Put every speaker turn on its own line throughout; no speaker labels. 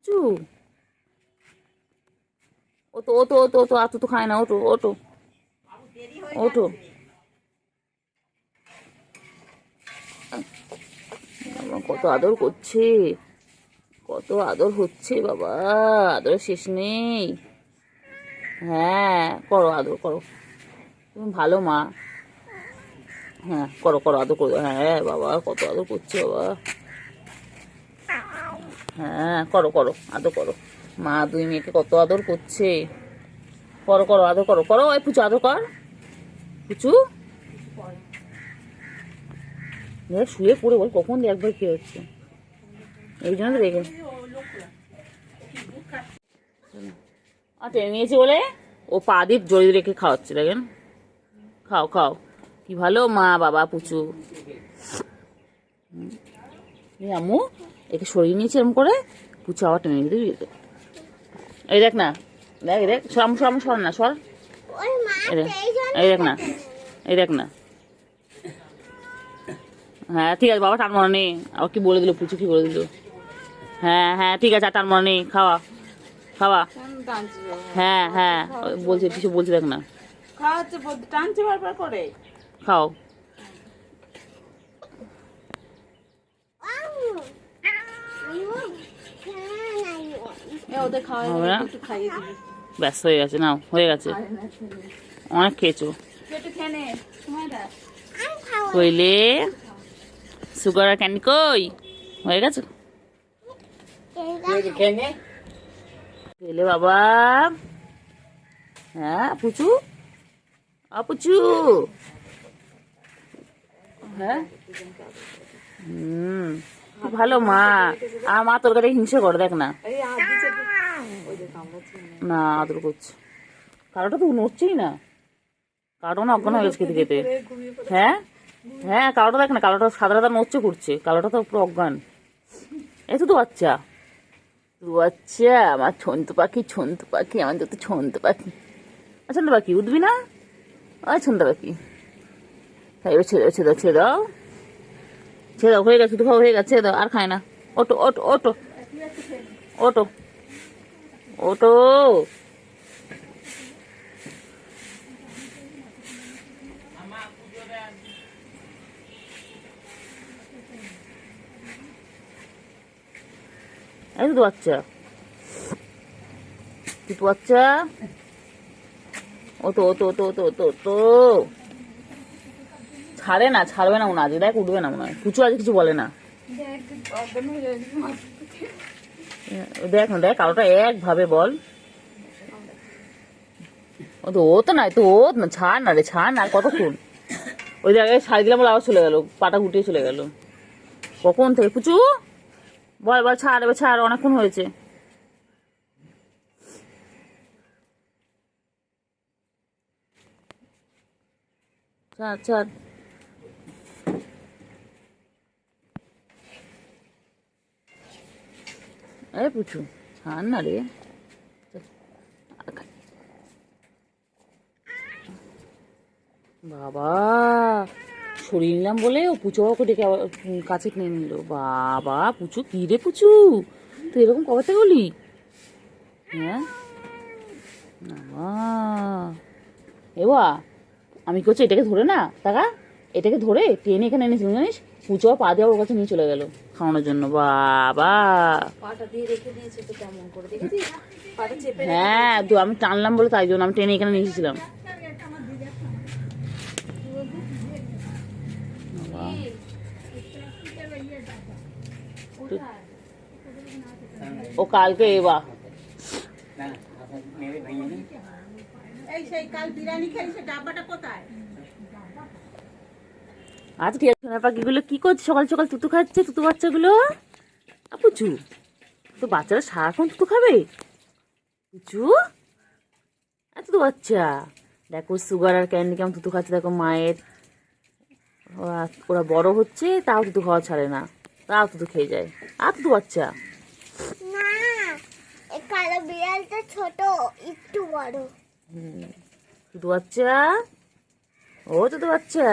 পুচু ওটো ওটো ওটো ওটো আতো তো খায় না, ওটো ওটো ওটো। কত আদর করছে, কত আদর হচ্ছে বাবা, আদর শেষ নেই। হ্যাঁ করো, আদর করো, তুমি ভালো মা। হ্যাঁ করো করো, আদর করো। হ্যাঁ বাবা কত আদর করছে বাবা। হ্যাঁ করো করো, আদর করো। মা দুই মেয়েকে কত আদর করছে। করো করো, আদর করো করো। ওই পুচু আদর কর, পুচু। দেখ শুয়ে পড়ে বল কখন একবার কি হচ্ছে, এই জন্য তো রেখে টেনে নিয়েছে বলে ও পা দিয়ে জড়িয়ে রেখে খাওয়াচ্ছে। দেখেন, খাও খাও, কি ভালো মা বাবা পুচু। আম্মু একে সরিয়ে নিয়েছে এরকম করে, পুচু আবার টেনে নিয়ে দিবি। এই দেখ না, দেখ দেখ, সর সর সর না, সর। এই দেখ না, এই দেখ না। হ্যাঁ ঠিক আছে বাবা, টান মনে নেই। আবার কি বলে দিল পুচু, কি বলে দিল। হ্যাঁ হ্যাঁ ঠিক আছে, আর টান মনে নেই। খাওয়া খাওয়া। হ্যাঁ হ্যাঁ বলছে, কিছু বলছে দেখ না।
টানছে বারবার করে।
খাও।
ওদের খাওয়া
হবে না,
একটু খাইয়ে দিবি।
ব্যস্ত হয়ে গেছে, নাও হয়ে গেছে, অনেক খেয়েছো।
একটু খেয়ে নে, সময় দে।
কইলে সুগার আর ক্যান্ডি কই, হয়ে গেছে। খেলে বাবা। হ্যাঁ পুচু, পুচু। হ্যাঁ খুব ভালো মা। আর মা তোর কাছে হিংসা করে, দেখ না। না আদর করছে, কালোটা তো নড়ছেই না, কালোটা না অজ্ঞান হয়ে গেছে খেতে খেতে। হ্যাঁ হ্যাঁ কালোটা দেখ না, কালোটা সাদা সাদা নড়ছে করছে, কালোটা তো পুরো অজ্ঞান। এই তো বাচ্চা, বাচ্চা আমার ছন্তু পাখি, ছন্তু পাখি, আমার যত ছন্তু পাখি। ছন্তু পাখি উঠবি না, ওই ছন্তু পাখি। এবার ছেড়ে দাও, ছেড়ে দাও, ছেড়ে দাও, ছেড়ে দাও, হয়ে গেছে তো হয়ে গেছে, ছেড়ে দাও, আর খায় না। ওটো ওটো ওটো ওটো ওটো। এই তো বাচ্চা, তুই বাচ্চা। ও তো ও তো ও তো ও তো ও তো ও তো ছাড়ে না, ছাড়বে না মনে হয়, দেখ উঠবে না মনে হয়। পুচু আজ কিছু বলে না, দেখ না, দেখ কালোটা একভাবে বল। ও তো নাই তো, ও না, ছাড় না রে, ছাড় না, আর কতক্ষণ। ওই জায়গায় ছাড়ি দিলাম বলে আবার চলে গেল, পাটা গুটিয়ে চলে গেল কখন থেকে। পুচু বল বল, ছাড় এবার, ছাড়, অনেকক্ষণ হয়েছে। ছাড় ছাড়। এই পুচু ছাড় না রে। বাবা সরিয়ে নিলাম বলে ও পুচু বাবাকে ডেকে আবার কাছে নিয়ে নিল। বাবা পুচু, কি রে পুচু, তুই এরকম কবে থেকে হলি। হ্যাঁ এবা আমি কি করছি, এটাকে ধরে না টাকা, এটাকে ধরে টেনে এখানে এনেছিলাম জানিস, পুচু পা দিয়ে ওর কাছে নিয়ে চলে গেল খাওয়ানোর জন্য। বাবা হ্যাঁ তো আমি টানলাম বলে, তাই জন্য আমি টেনে এখানে নিয়ে এসেছিলাম। ও কালকে এবা আচ্ছা ঠিক আছে। সোনা পাখিগুলো কি করছে সকাল সকাল, তুতু খাচ্ছে, তুতু বাচ্চাগুলো। পুচু তো বাচ্চারা সারাক্ষণ তুতু খাবে। পুচু তুতু বাচ্চা, দেখো সুগার আর ক্যান্ডি কেমন তুতু খাচ্ছে, দেখো মায়ের। ওরা বড় হচ্ছে তাও তুতু খাওয়া ছাড়ে না, তাও তুতু খেয়ে যায়। আর তুতু বাচ্চা
না, কালো বিড়ালটা ছোট, একটু বড়।
তুতু বাচ্চা, ও তুতু বাচ্চা,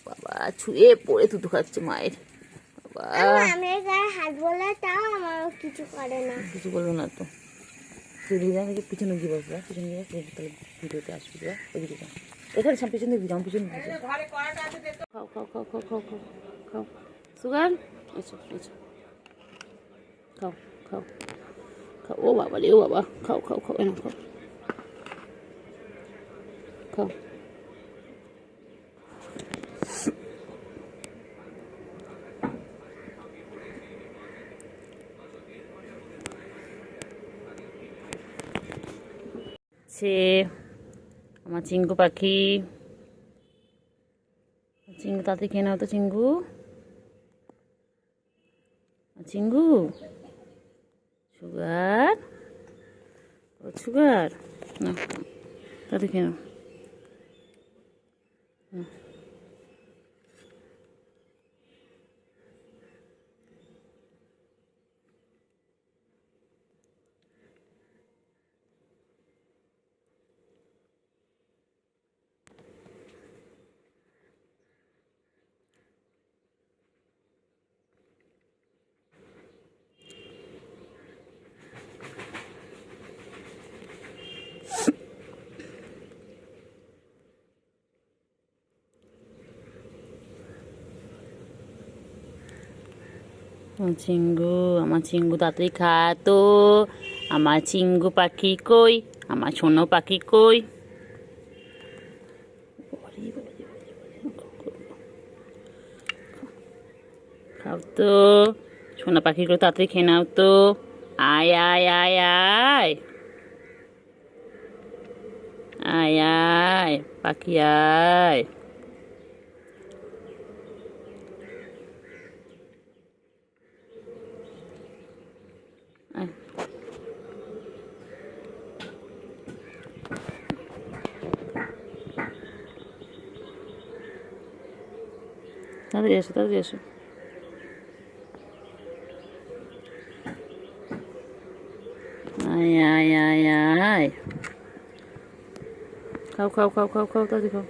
বাবা ছুঁয়ে পড়ে তুতু খাচ্ছে মায়ের।
আমি গায়ে হাত বলে তাও আমার কিছু করে না।
কিছু বলবো না তো, তুই দিদা থেকে পিছনে গিয়ে বসবা, পিছনে গিয়ে তাহলে ভিডিওতে আসবি যা, ওইদিকে যা, এখানে সব পিছনে দিবি, আমার পিছনে দিবি। খাও খাও খাও খাও খাও খাও খাও সুগার, এসো এসো, খাও খাও খাও, ও বাবা রে ও বাবা, খাও খাও খাও, এনে খাও খাও। সে আমার চিঙ্গু পাখি, চিঙ্গু তাতে খেয়ে নাও তো চিঙ্গু, চিঙ্গু সুগার, ও সুগার না, তাতে খেয়ে নাও। আমার চিঙ্গু তাড়াতাড়ি খা তো, আমার চিঙ্গু পাখি কই, আমার সোনো পাখি কই, খাও তো সোনা পাখি করে, তাড়াতাড়ি খেয়ে নাও তো, আয় আয় আয় আয় আয় আয় পাখি আয়। আয়। তাড়াতাড়ি এসো তাড়াতাড়ি এসো। আয় আয় আয় আয়, খাও খাও খাও খাও খাও, তাড়াতাড়ি খাও।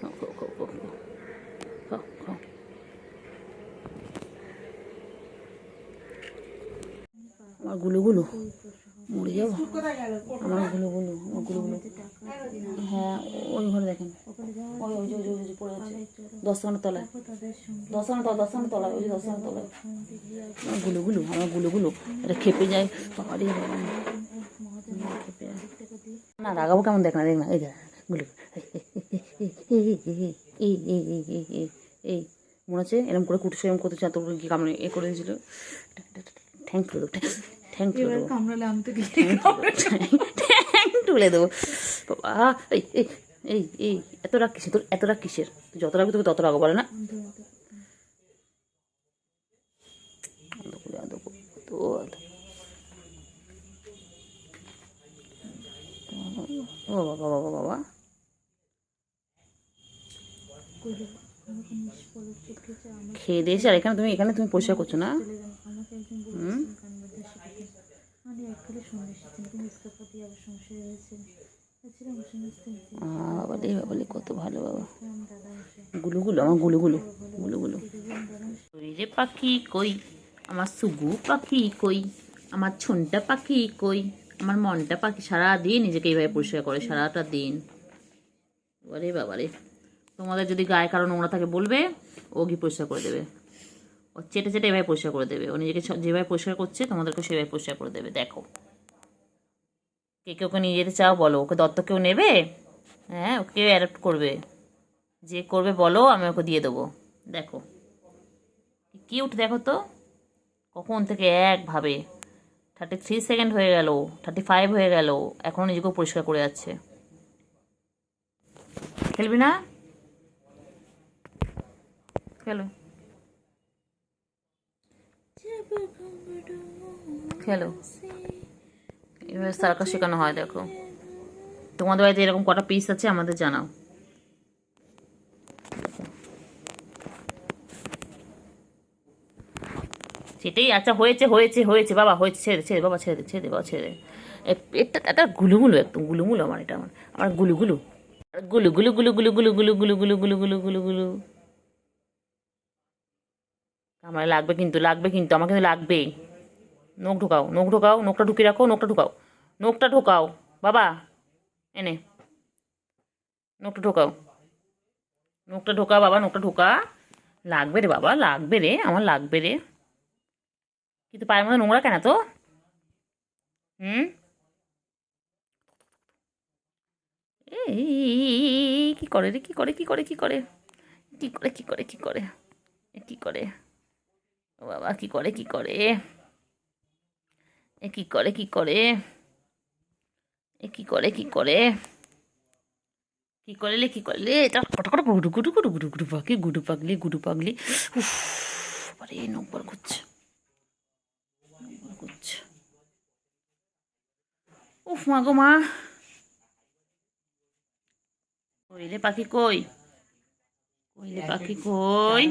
খাও খাও খাও খাও খাও খাও। আমার গুলো মরে যাবো, আমার গুলো হ্যাঁ ওই ঘরে দেখেন, ওই ওই যে ওই যে পড়ে আছে 10 খানার তলায়, 10 খানার তলায়, ওই যে 10 খানার তলায় আমার গুলো এটা খেপে যায়, বাবারে বাবা খেপে যায় না, রাগাবো কেমন দেখ না, দেখ না, এই দেখ গুলো, এই মনে আছে এরকম করে কুটুস এরকম করতে চান, তোর কি কামড়ে এ করে দিয়েছিল, ঠ্যাং তুলে দেবো, ঠ্যাং তুলে দেবো, ঠ্যাং তুলে দেবো বাবা। এই এই এই এই এত রাগ কিসের তোর, এত রাগ কিসের, তুই যত রাখবি তোকে তত রাগো বলে না, ও বাবা বাবা বাবা, খেয়ে দিয়েছি। আর এখানে তুমি পরিষ্কার করছো না, বাবা বাবা কত ভালো বাবা, গুলো আমার গুলো ওই যে পাখি কই, আমার সুগু পাখি কই, আমার ছুনটা পাখি কই, আমার মনটা পাখি সারাদিন নিজেকে এইভাবে পরিষ্কার করে, সারাটা দিন। বাবারে বাবারে, তোমাদের যদি গায়ে কারো নোংরা থাকে বলবে, ও গিয়ে পরিষ্কার করে দেবে, ও চেটে চেটে এভাবে পরিষ্কার করে দেবে, ও নিজেকে যেভাবে পরিষ্কার করছে তোমাদেরকে সেভাবে পরিষ্কার করে দেবে। দেখো কে কে ওকে নিয়ে যেতে চাও বলো, ওকে দত্তক কেউ নেবে, হ্যাঁ ওকে অ্যাডপ্ট করবে, যে করবে বলো, আমি ওকে দিয়ে দেবো। দেখো কিউট, দেখো তো কখন থেকে একভাবে 33 সেকেন্ড হয়ে গেল, 35 হয়ে গেল, এখনও নিজেকেও পরিষ্কার করে যাচ্ছে। খেলবি না, খেলো খেলো, এভাবে সার্কাস শেখানো হয় দেখো। তোমাদের বাড়িতে এরকম কটা পিস আছে আমাদের জানাও। সেটাই, আচ্ছা হয়েছে হয়েছে হয়েছে বাবা, হয়েছে, ছেড়ে ছেড়ে বাবা, ছেড়ে দে ছেড়ে দে বাবা, ছেড়ে দে। এটা একটা গুলুগুলু, একদম গুলুগুলু আমার, এটা আমার আমার গুলুগুলু গুলু গুলু গুলু গুলু গুলু গুলু গুলু গুলু গুলু গুলু গুলু গুলু। আমার লাগবে কিন্তু, লাগবে কিন্তু, আমার কিন্তু লাগবেই। নখ ঢোকাও, নখ ঢোকাও, নখটা ঢুকিয়ে রাখো, নখটা ঢোকাও, নখটা ঢোকাও বাবা, এনে নখটা ঢোকাও, নখটা ঢোকা বাবা, নখটা ঢোকা। লাগবে রে বাবা, লাগবে রে, আমার লাগবে রে। কিন্তু পায়ের মধ্যে নোংরা কেন তো? হুম, এই কি করে রে, কি করে, কি করে, কি করে, কি করে, কি করে, কি করে, কি করে, ও বাবা, কি করে, কি করে, এ কি করে, কি করে, এ কি করে, কি করে, কি করলে, কি করলে, এটা কটা গুডু গুডু গুডু গুডু গুডু পাখি, গুডু পাগলি, গুডু পাগলি। উফ, আরে নম্বর করছে, করছে। উফ মা গো মা, কইলে পাখি কই, কইলে পাখি কই,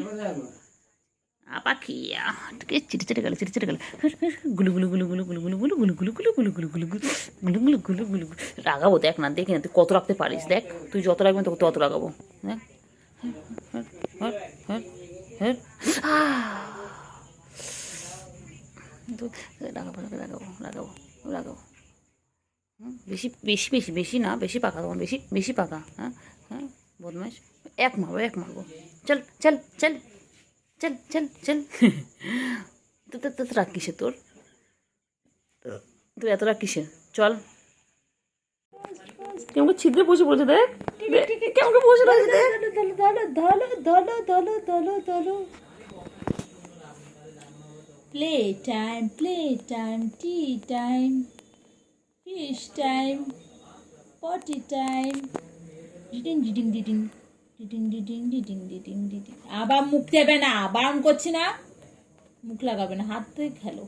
পাখি চিটে চিটে গেল, চিটে চিটে গেল, গুলু গুলু গুলু গুলু গুলু গুলু গুলু গুলু গুলু গুলু গুলু গুলু গুলু গুলু গুলু গুলু গুলু গুলু। রাগাবো দেখ না, দেখি না তুই কত রাখতে পারিস, দেখ তুই যত রাখবেন তোকে তত রাগাবো, দেখ। রাগাবো রাগাবো রাগাবো রাগাবো। বেশি বেশি বেশি বেশি না, বেশি পাকা তোমার, বেশি বেশি পাকা। হ্যাঁ হ্যাঁ, বদমাইশ। এক মারবো, এক মারবো। চল চল চল চল চল চল। তো তো তো রাগ কিসের তোর, তুই এত রাগ কিসের? চল। কেমন ছিদ্রে বসে পড়েছে দেখ, কেমন বসে রয়েছে দেখ।
ধলো ধলো ধলো ধলো ধলো। Play time, tea time, fish time, পটি টাইম। ডিডিং ডিডিং ডিডিং ডিডিং ডিডিং ডিডিং ডিডিং ডিডিং। আবার মুখ দেবে না, বারণ করছি না, মুখ লাগাবে না, হাত থেকে খেলো।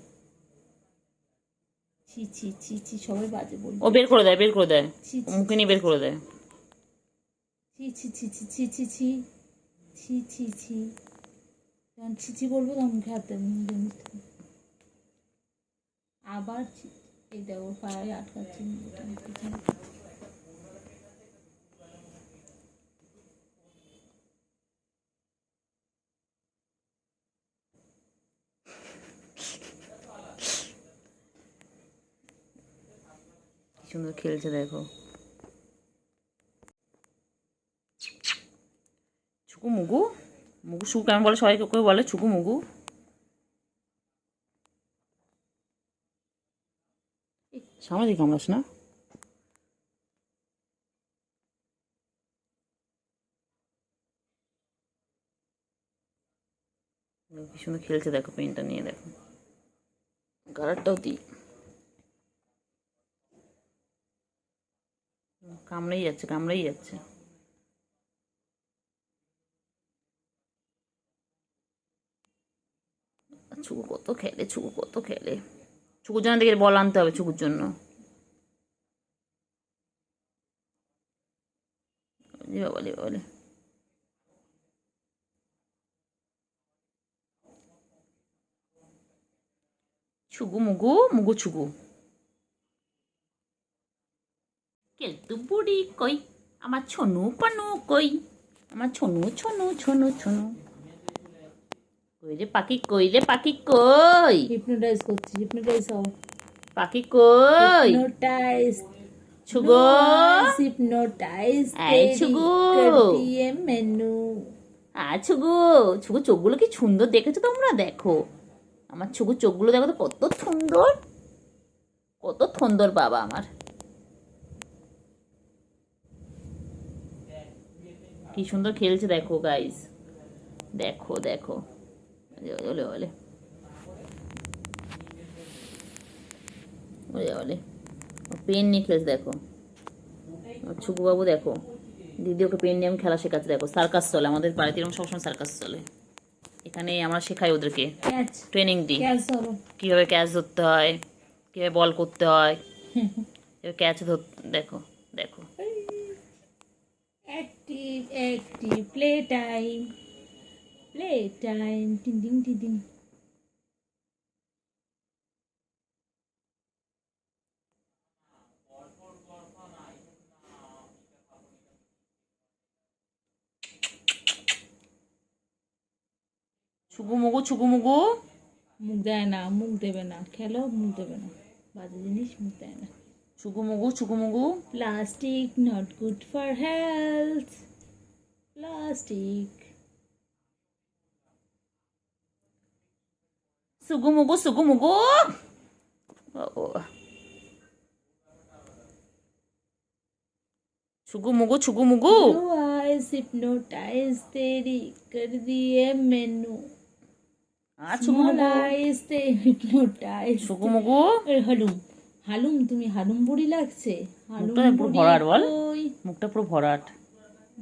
ছি ছি ছি ছি, সবাই বাজে বলবে।
ও বের করে দেয়, বের করে দেয়,
ছি ছি
মুখে নিয়ে বের করে দেয়।
ছি ছি ছি ছি ছি ছি ছি ছি ছি ছি। যখন ছি ছি বলবো তখন মুখে হাত দেবে, আবার এই দেখো পায়ে আটকাচ্ছে।
কি সুন্দর খেলছে দেখো। ছুকু মুগু, মুগু সুকু কেমন বলে, সবাই কেউ বলে ছুকু মুগু। সামনে দিকে কামড়াস না। কি সুন্দর খেলছে দেখো, পেনটা নিয়ে দেখো, কালারটাও দিই। কামড়েই যাচ্ছে, কামড়েই যাচ্ছে। ছুকু কত খেলে, ছুকু কত খেলে। ছুকুর জন্য দেখে বল আনতে হবে, ছুকুর জন্য। বলে বলে ছুগু মুগু, মুগু ছুগু। কেলতু বুড়ি কই, আমার ছনু পানু কই, আমার ছনু ছনু ছনু ছনু। কইলে পাখি, কইলে পাখি কই,
হিপনোটাইজ করছি, হিপনোটাইজ হও।
পাখি কই,
হিপনোটাইজ
ছুগো,
হিপনোটাইজ
এই ছুগু,
দিয়ে মেনু।
ছুগু, ছুগু চোখগুলো কি সুন্দর দেখেছো তোমরা, দেখো আমার ছুগু চোখগুলো দেখো তো কত সুন্দর, কত সুন্দর বাবা আমার। কি সুন্দর খেলছে দেখো গাইস, দেখো দেখো। ওলে ওলে ওলে ওলে, পেন নিয়ে খেলছে দেখো ছুকু বাবু, দেখো দিদি ওকে পেন নিয়ে আমি খেলা শেখাচ্ছে দেখো। সার্কাস চলে আমাদের বাড়িতে, এরকম সবসময় সার্কাস চলে। এখানে আমরা শেখাই ওদেরকে, ট্রেনিং দিই কীভাবে ক্যাচ ধরতে হয়, কীভাবে বল করতে হয়, ক্যাচ ধর। দেখো দেখো
active playtime. Playtime. Ding ding ding ding.
ছুগুমুগু ছুগুমুগু।
মুখ দেয় না, মুখ দেবে না, খেলো মুখ দেবে না, বাজে জিনিস মুখ দেয় না।
ছুগুমুগু ছুগুমুগু।
Plastic not good for health. Plastic.
সুগুমুগু সুগুমুগু। ছুগুমুগু ছুগুমুগু।
Blue eyes hypnotize तेरी कर दिए मैनू।
আর
Small
ছুগুমুগু
eyes they hypnotize.
ছুগুমুগু।
হালুম হালুম, তুমি হালুম বুড়ি লাগছে। হালুম
মুখটা পুরো ভরাট বল।
ওই
মুখটা পুরো ভরাট।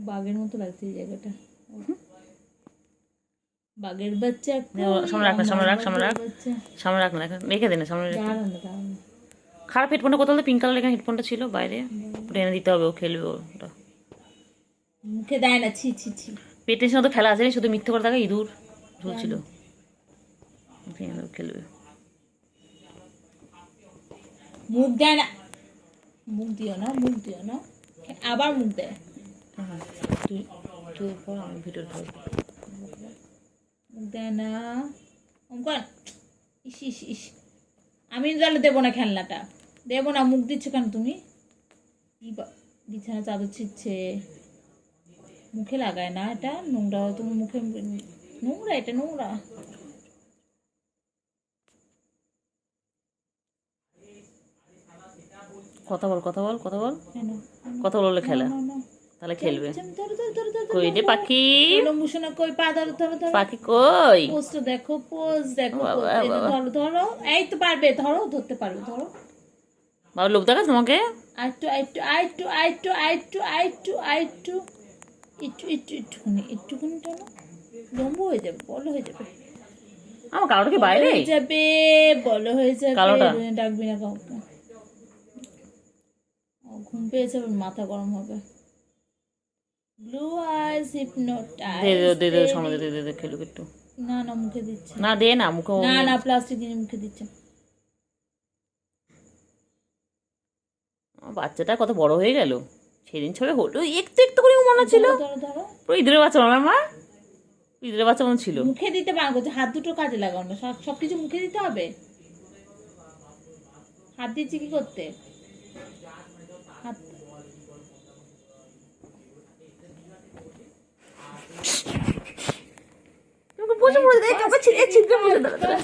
বাঘের মতো লাগছে এই জায়গাটা। বাঘের বাচ্চা
সামনে রাখ না, সামনে রাখ, সামনে রাখ, সামনে রাখ না, রেখে দে না, সামনে রেখে।
দাঁড়ান না, দাঁড়ান না।
খারাপ হেডফোনটা কোথাও পিঙ্ক কালার এখানে হেডফোনটা ছিল বাইরে, ওটা এনে দিতে হবে, ও খেলবে ওটা।
মুখে দেয় না, ছি ছি ছি।
পেটের সাথে খেলা আছে, শুধু মিথ্যে করে থাকে, ইঁদুর ঝুলছিল, খেলবে।
মুখ দেয় না, মুখ দিও না, মুখ দিও না, আবার মুখ দেয়।
তুই তুই পর, আমি ভিডিও ধর।
মুখ দেয় না অঙ্কন। ইস ইস ইস, আমি তাহলে দেবো না খেলনাটা, দেবো না। মুখ দিচ্ছ কেন তুমি? বিছানা চাদর ছিচ্ছে, মুখে লাগায় না, এটা নোংরা, তুমি মুখে নোংরা, এটা নোংরা।
কথা বল, কথা বল, কথা বল,
কেন?
কথা বললে খেলা,
না, না।
তাহলে খেলবে।
ধরো, ধরো, ধরো, ধরো,
কই রে পাখি,
লম্বুসোনা কই, পা ধরো, ধরো, ধরো।
পাখি কই?
পোস্ট দেখো, পোজ দেখো,
বাবা,
pose। এই যে
বাবা।
ধরো, ধরো, এই তো পারবে, ধরো, ধরতে পারবে, ধরো।
বাবা লোক দেখা তোমাকে।
আইটু আইটু আইটু আইটু আইটু আইটু আইটু একটু একটু একটুখানি, একটুখানি টানো, লম্বু হয়ে যাবে, বড় হয়ে যাবে।
আমার কালোটা কি বাইরে?
হয়ে যাবে, বড় হয়ে যাবে।
কালোটা?
ডাকবি না কাউকে। ঘুম পেয়েছে, মাথা গরম হবে। Blue eyes hypnotise.
দে দে দে দে, সামনে দে দে দে, খেলুক একটু।
না না, মুখে দিচ্ছে
না দে না, মুখে।
না না, প্লাস্টিক জিনিস মুখে দিচ্ছে।
বাচ্চাটা কত বড় হয়ে গেল, সেদিন ছবে হলো একটু একটু করে মনে ছিল।
ধরো ধরো,
পুরো ইঁদুরের বাচ্চা আমার মা, ইঁদুরের বাচ্চা মনে ছিল।
মুখে দিতে পারবো, হাত দুটো কাজে লাগাও না, সবকিছু মুখে দিতে হবে। হাত দিচ্ছি কি করতে? হাত
তোমাকে বসে বসে দেখ, চোখে ছিদ্রে বসে দাঁড়া।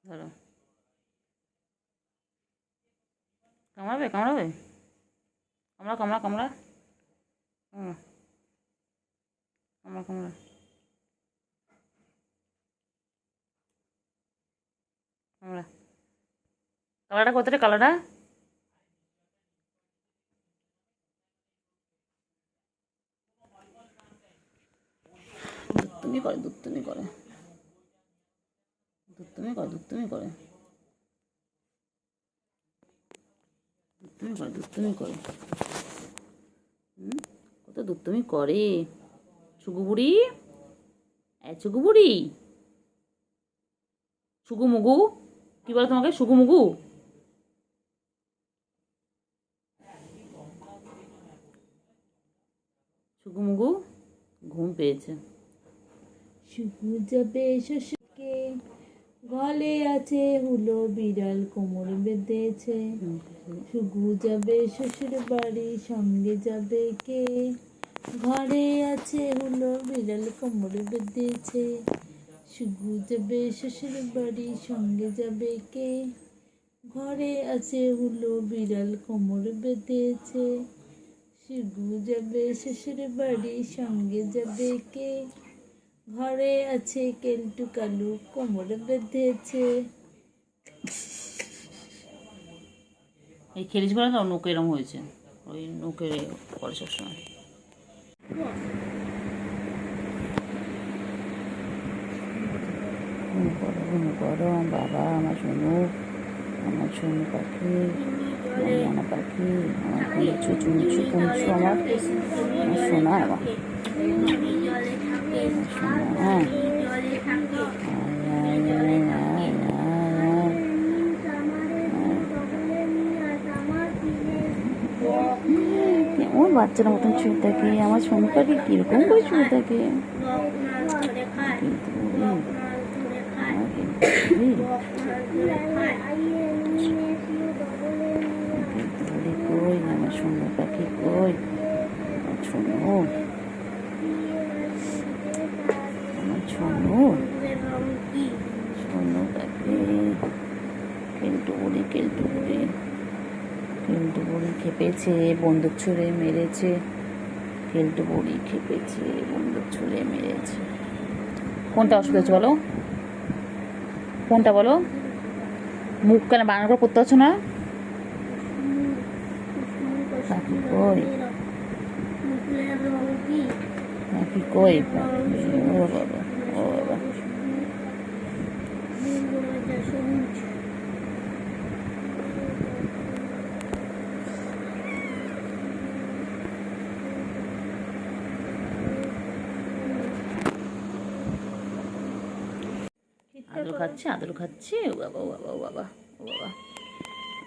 ধরো, কামড়াবে কামড়াবে, কামড়া কামড়া কামড়া, কামড়া কামড়া। কামড়া, কালারটা কোথায়, কালারটা? দুত্তুমি করে, দুত্তুমি করে, দুত্তুমি করে, দুত্তুমি করে, দুত্তুমি করে, দুত্তুমি করে। কত দুত্তুমি করে ছুগুবুড়ি, ছুগুবুড়ি, ছুগুমুগু। কি বলে তোমাকে, সুগুমুগু? সুগুমুগু ঘুম পেয়েছে।
শুকু যাবে শ্বশুরকে, গলে আছে হুলো, বিড়াল কোমর বেঁধেছে। শুকু যাবে শ্বশুর বাড়ি, সঙ্গে যাবে কে? ঘরে আছে হুলো, বিড়াল কোমর বেঁধেছে। শুকু যাবে শ্বশুর বাড়ি, সঙ্গে যাবে কে? ঘরে আছে হুলো, বিড়াল কোমর বেঁধেছে। শুকু যাবে শ্বশুর বাড়ি, সঙ্গে যাবে কে? ঘরে আছে কেলটু কালু, কোমর বেঁধেছে।
এই খেলিস বলে তো নৌকে এরম হয়েছে, ওই নৌকে করে সবসময়। গরম গরম বাবা, আমার শোনো আমার সোনু পাখি, আমার মনা পাখি, আমার কুঞ্চু চুঞ্চু কুঞ্চু, আমার সোনা, আমার সোনা। কেমন বাচ্চার মতন শুয়ে থাকে আমার সোনু পাখি, কিরকম করে শুয়ে থাকে কিন্তু কই আমার সোনু পাখি, কই আমার সোনু, আমার সোনু, সোনু পাখি। কেলটু বুড়ি, কেলটু বুড়ি, কেলটু বুড়ি খেপেছে, বন্দুক ছুঁড়ে মেরেছে। কেলটু বুড়ি খেপেছে, বন্দুক ছুঁড়ে মেরেছে। কোনটা অসুবিধা হচ্ছে বলো, কোনটা বলো? মুখ কেন বানানোর করে করতে পারছো না? পাখি কই, পাখি কই, ও বাবা, ও বাবা। আদর খাচ্ছে, আদর খাচ্ছে, ও বাবা, ও বাবা, ও বাবা, ও বাবা,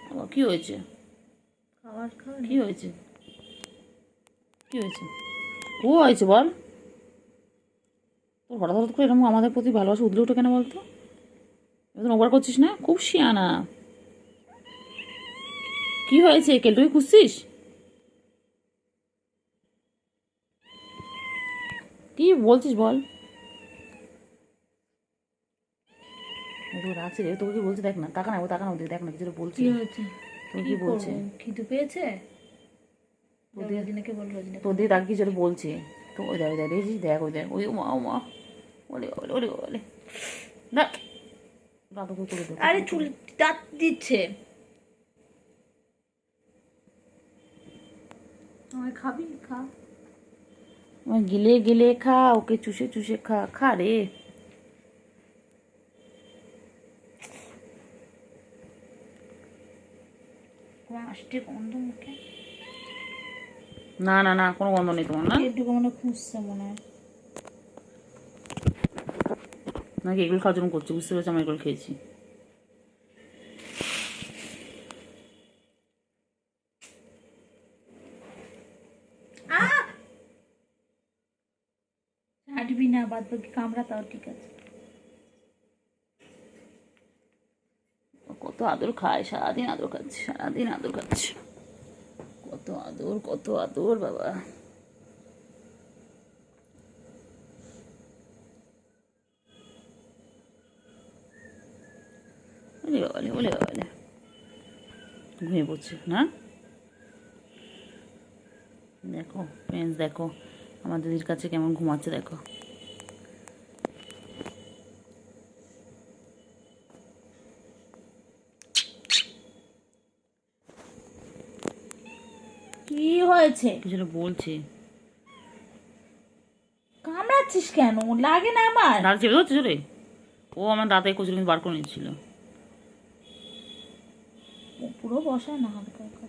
বাবা। কি হয়েছে,
খাবার খাওয়া
কি হয়েছে, কি হয়েছে, ও হয়েছে বল? তোর হঠাৎ হঠাৎ করে এরকম আমাদের প্রতি ভালোবাসা উদলে উঠে কেন বলতো? এবার ওভার করছিস না, খুব শিয়ানা। কি হয়েছে, কেলটুকে খুঁজছিস? কি বলছিস বল? রাখছি রে, তোকে কি বলছে দেখ না, তাকা না, ও তাকা না, ওদিকে দেখ না, কিছু বলছি।
কি হয়েছে?
তোকে কি বলছে?
খিদে পেয়েছে? রোজিনাকে বল, রোজিনা
তোর দিকে তাকে কিছু একটা বলছে তো। ওই দেখ, ওই দেখ, দেখছিস, দেখ, ওই দেখ, ওই মা, ও মা, ওলে ওলে ওলে ওলে, না দাদু করে দেবো।
আরে চুল দাঁত দিচ্ছে। আমায় খাবি? খা।
গিলে গিলে খা, ওকে চুষে চুষে খা, খা রে।
আসতে গন্ধ মুখে।
না না না, কোনো গন্ধ নেই তোমার, না?
একটু মনে খুঁজছে মনে হয়।
নাকি এগুলো খাওয়ার জন্য করছি, বুঝতে পেরেছি, আমি এগুলো খেয়েছি।
হাঁটবি না, বাদ বাকি কামড়া তাও ঠিক আছে।
কত আদর খায়, সারাদিন আদর খাচ্ছে, সারাদিন আদর খাচ্ছে। কত আদর, কত আদর বাবা। ওলে বাবালে, ওলে বাবালে, ঘুমিয়ে পড়ছে না? দেখো ফ্রেন্ডস, দেখো আমার দিদির কাছে কেমন ঘুমাচ্ছে, দেখো।
কি হয়েছে?
কিছু বলছে।
কামড়াচ্ছিস কেন? লাগে না আমার?
দাঁত চেপে ধরছে রে। ও আমার দাঁতে কচুরি কিন্তু বার করে নিচ্ছিল।
পুরো বসায় না, হালকা হালকা।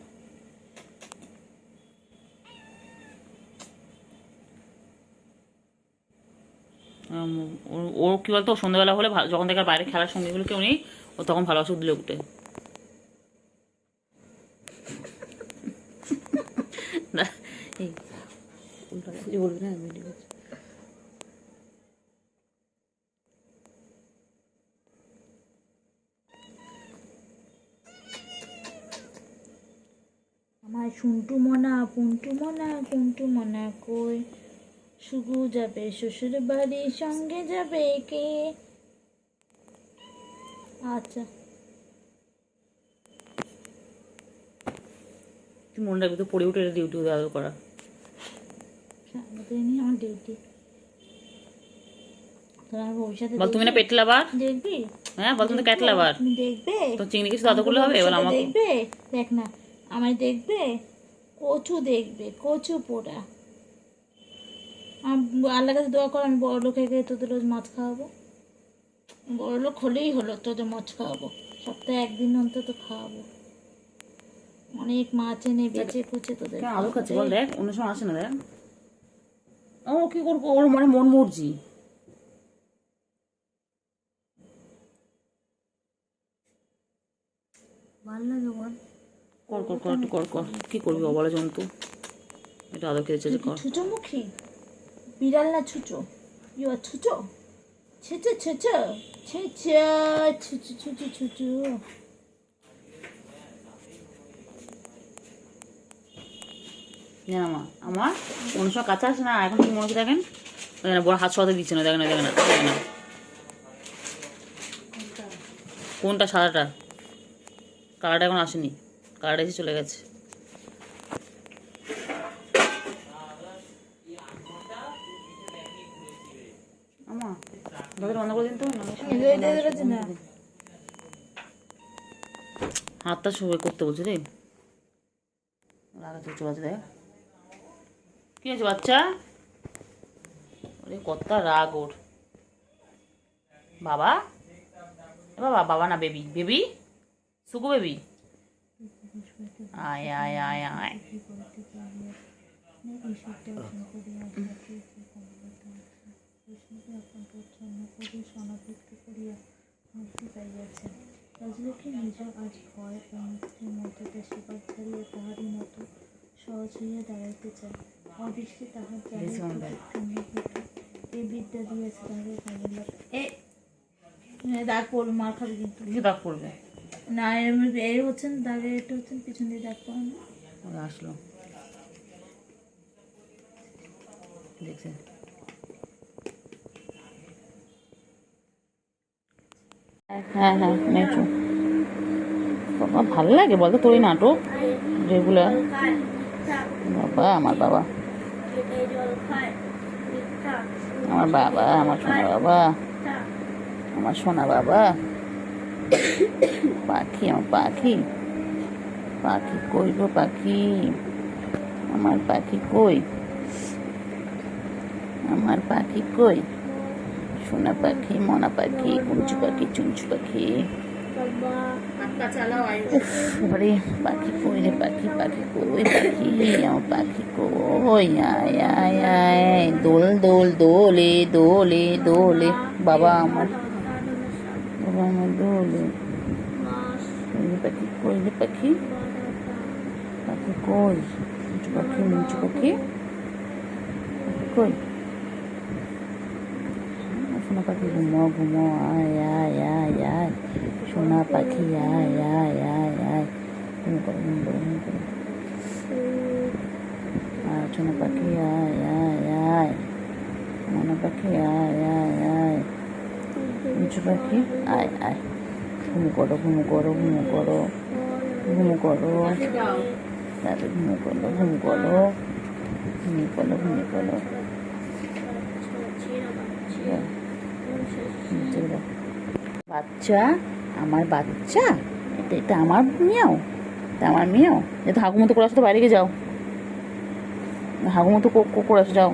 ওর কি বলতো, সন্ধ্যাবেলা হলে যখন দেখার বাইরে খেলার সঙ্গীগুলো কেউ নেই, ও তখন ভালোবাসা উদলে উঠে। এই উল্টা কিছু বলবি না, ভিডিও করছি।
আমার শুন্টু মনা, পুন্টু মনা, কুন্টু মনা কই? শুধু যাবে শ্বশুর বাড়ি, সঙ্গে যাবে কে? আচ্ছা,
তুই মনে রাখবি তো, পড়ে উঠে ডিউটি আদর করা।
সারাদিনই আমার ডিউটি। তোর আমার ভবিষ্যতে
বল তুমি না পেট লাভার?
দেখবি?
হ্যাঁ বল, তুমি তো ক্যাট লাভার।
তুমি দেখবে?
তো চিংড়ি কিছু আদর করলে হবে? এবার
ভবিষ্যতে
আমাকে
দেখবে? দেখ না, আমায় দেখবে, কচু দেখবে, কচু পোড়া। আল্লাহর কাছে দোয়া কর, আমি বড় লোক হয়ে গিয়ে তোদের রোজ মাছ খাওয়াবো। বড় লোক হলেই হলো, তোদের মাছ খাওয়াবো। সপ্তাহে একদিন অন্তত খাওয়াবো। অনেক মাছ এনে বেচে কুচে তোদের
কেন আলু খাচ্ছে বল? দেখ অন্য সময় আসে না, দেখ ও কি করবো, ওর মানে মন মর্জি।
ভালো লাগে বল।
কর কর কর একটু কর কর, কি করবি অবলা জন্তু, এটা আদর খেয়েছে যে কর।
ছুচো মুখী বিড়াল না ছুচো? ইউ আর ছুচো, ছুচো ছুচো ছুচো ছুচো ছুচো ছুচো।
জান আমার অন্য সময় কাছে আসে না, এখন কি মনে হচ্ছে দেখেন, বড় হাত সরাতে দিচ্ছে না, দেখেন দেখেন দেখেন না। কোনটা? সাদাটা? কালারটা এখন আসেনি, কালারটা এসে চলে গেছে। আমা দাদা বন্ধ করে দিন তো, হাতটা সবাই করতে বলছে রে, লাগাতে চলে দেখ কি হয়েছে বাচ্চা? ওরে কত রাগ ওর। বাবা বাবা, বাবা না বেবি, বেবি সুকু বেবি, আয় আয় আয় আয়।
রাজলক্ষ্মী নিজ আজ ভয় ও মুক্তির মধ্যে তা সেবার ছাড়িয়া তাহারই মতো সহজ হইয়া দাঁড়াইতে চায়। অদৃষ্টে তাহার এই বিদ্যা দিয়েছে তাহাকে কামিল্লা। দাগ পড়বে, মার খাবে কিন্তু।
কি দাগ পড়বে?
না এই হচ্ছেন দাগে, এটা হচ্ছেন পিছন দিয়ে দাগ পড়ানো।
ওরা আসলো দেখছে। হ্যাঁ হ্যাঁ নেচো বাবা, ভালো লাগে বলতো তোর এই নাটক রেগুলার? বাবা আমার বাবা, আমার বাবা, আমার সোনা বাবা, আমার সোনা বাবা, পাখি আমার পাখি, পাখি কই গো পাখি, আমার পাখি কই, আমার পাখি কই, সোনা পাখি, মনা পাখি, কুঞ্চু পাখি, চুঞ্চু পাখি। এবারে পাখি কই রে, পাখি পাখি কই, পাখি আমার পাখি কই, আয় আয় আয়, দোল দোল দোলে দোলে দোলে, বাবা আমার, বাবা আমার দোলে। পাখি কই রে, পাখি পাখি কই, মুচু পাখি, মুচু পাখি, পাখি কই, সোনা পাখি ঘুমো ঘুমো, আয় আয় আয় আয়, সোনা পাখি আয় আয় আয় আয়, ঘুম করো ঘুম করো ঘুম করো, আয় সোনা পাখি আয় আয় আয়, মনা পাখি আয় আয় আয়, মুচু পাখি আয় আয়, ঘুম করো ঘুম করো ঘুম করো ঘুম করো, তাহলে ঘুম করো ঘুম করো ঘুম করো ঘুম করো। বাচ্চা আমার বাচ্চা, এটা এটা আমার মেয়েও, এটা আমার মেয়েও, যেহেতু হাগুমতো করে আসো তো বাইরে গিয়ে যাও, হাগুমতো করে আসো যাও।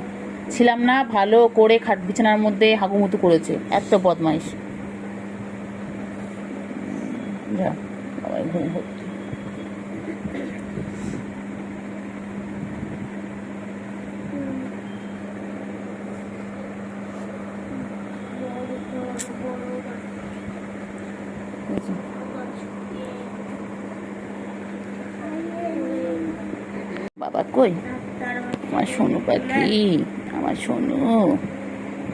ছিলাম না ভালো করে খাট বিছানার মধ্যে হাগুমতো করেছে, এত বদমাইশ। যাও বাবা ঘুম হচ্ছে। বাবা কই আমার সোনু পাখি, আমার সোনু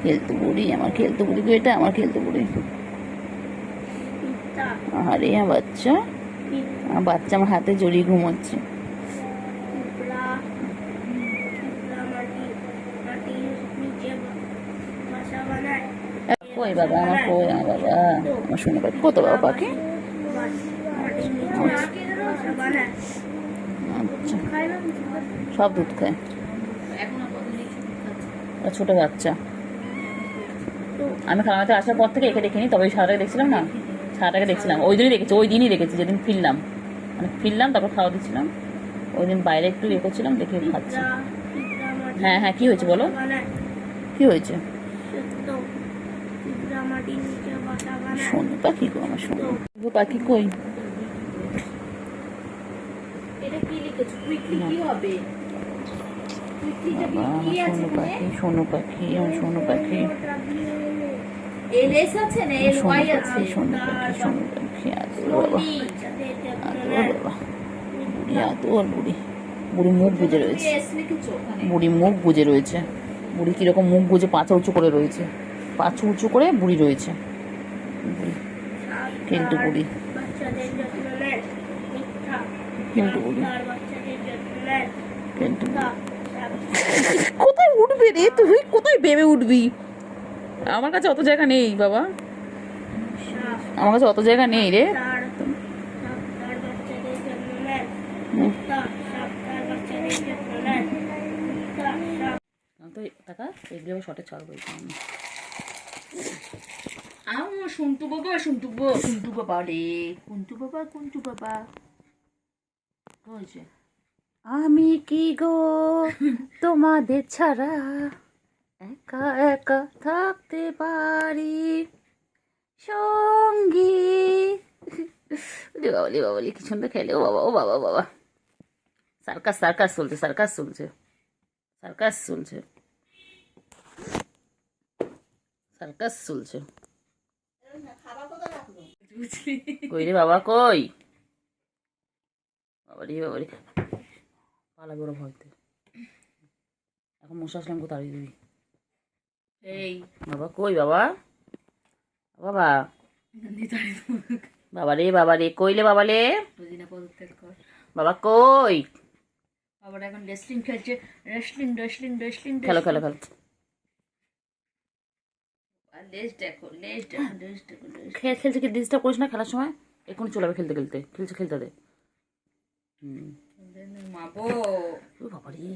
খেলতে বুড়ি, আমার খেলতে বুড়ি গো, এটা আমার খেলতে বুড়ি। আরে আমার বাচ্চা, আমার বাচ্চা আমার হাতে জড়িয়ে ঘুমোচ্ছে। কই বাবা আমার, কই আমার বাবা, আমার সোনু পাখি, কত বাবা পাখি। আচ্ছা সব দুধ খায়, ছোট বাচ্চা। আমি খালামাতে আসার পর থেকে একে দেখিনি, তবে ওই সারাটাকে দেখছিলাম না, সারাটাকে দেখছিলাম ওই দিনই দেখেছি, ওই দিনই দেখেছি যেদিন ফিরলাম, মানে ফিরলাম তারপর খাওয়া দিচ্ছিলাম, ওই দিন বাইরে একটু ইয়ে করছিলাম, দেখে খাচ্ছি। হ্যাঁ হ্যাঁ কি হয়েছে বলো, কি হয়েছে? সোনু পাখি গো আমার সোনু। পাখি কই?
এটা কি লিখেছো? কুইকলি কি হবে? কুইকলিটা
বাবা,
কি
আমার
আছে
সোনু পাখি, সোনু পাখি, আমার সোনু পাখি,
এল এস আছে না এল ওয়াই আছে?
সোনু পাখি, সোনু পাখি। আদর বাবা, আদর বাবা। বুড়ি আদর, বুড়ি। বুড়ি মুখ বুজে রয়েছে,
এস লিখেছো ওখানে?
বুড়ি মুখ বুজে রয়েছে। বুড়ি কিরকম মুখ বুজে পাছা উঁচু করে রয়েছে, পাছু উঁচু করে বুড়ি রয়েছে। বুড়ি, কিন্তু বুড়ি, কিন্তু বুড়ি, কিন্তু কোথায় উঠবে রে তুই? কোথায় ভেবে উঠবি? আমার কাছে অত জায়গা নেই বাবা, আমার কাছে অত জায়গা নেই রে। তো টাকা এগুলো শর্টে ছাড়বো।
আমার সন্টু বাবা, সন্টু বাবা রে, কুন্টু বাবা, কুন্টু বাবা হয়েছে।
আমি কি গো তোমাদের ছাড়া একা একা থাকতে পারি সঙ্গী। বাবালি বাবালি কি সুন্দর খেলে। ও বাবা, ও বাবা, বাবা। সার্কাস সার্কাস চলছে, সার্কাস চলছে, সার্কাস চলছে, সার্কাস চলছে। কই রে বাবা, কই? বাবারি বাবারি, পালাবি ওরা ভয়তে। এখন মশা আসলাম কোথায় তাড়িয়ে দিবি?
এই
বাবা কই? বাবা, বাবা, বাবা রে, বাবা রে, কইলে বাবা রে?
রোজিনা পদত্যাগ কর।
বাবা কই?
বাবারা এখন রেসলিং খেলছে, রেসলিং রেসলিং রেসলিং।
খেলো খেলো খেলো।
আর লেজ দেখো, লেজ দেখো, লেজ দেখো, লেজ।
খেলছে কি ডিস্টার্ব করিস না খেলার সময়। এক্ষুনি চলে যাবে খেলতে খেলতে, খেলছে খেলতে দে।
মাবো
ও বাবা রে,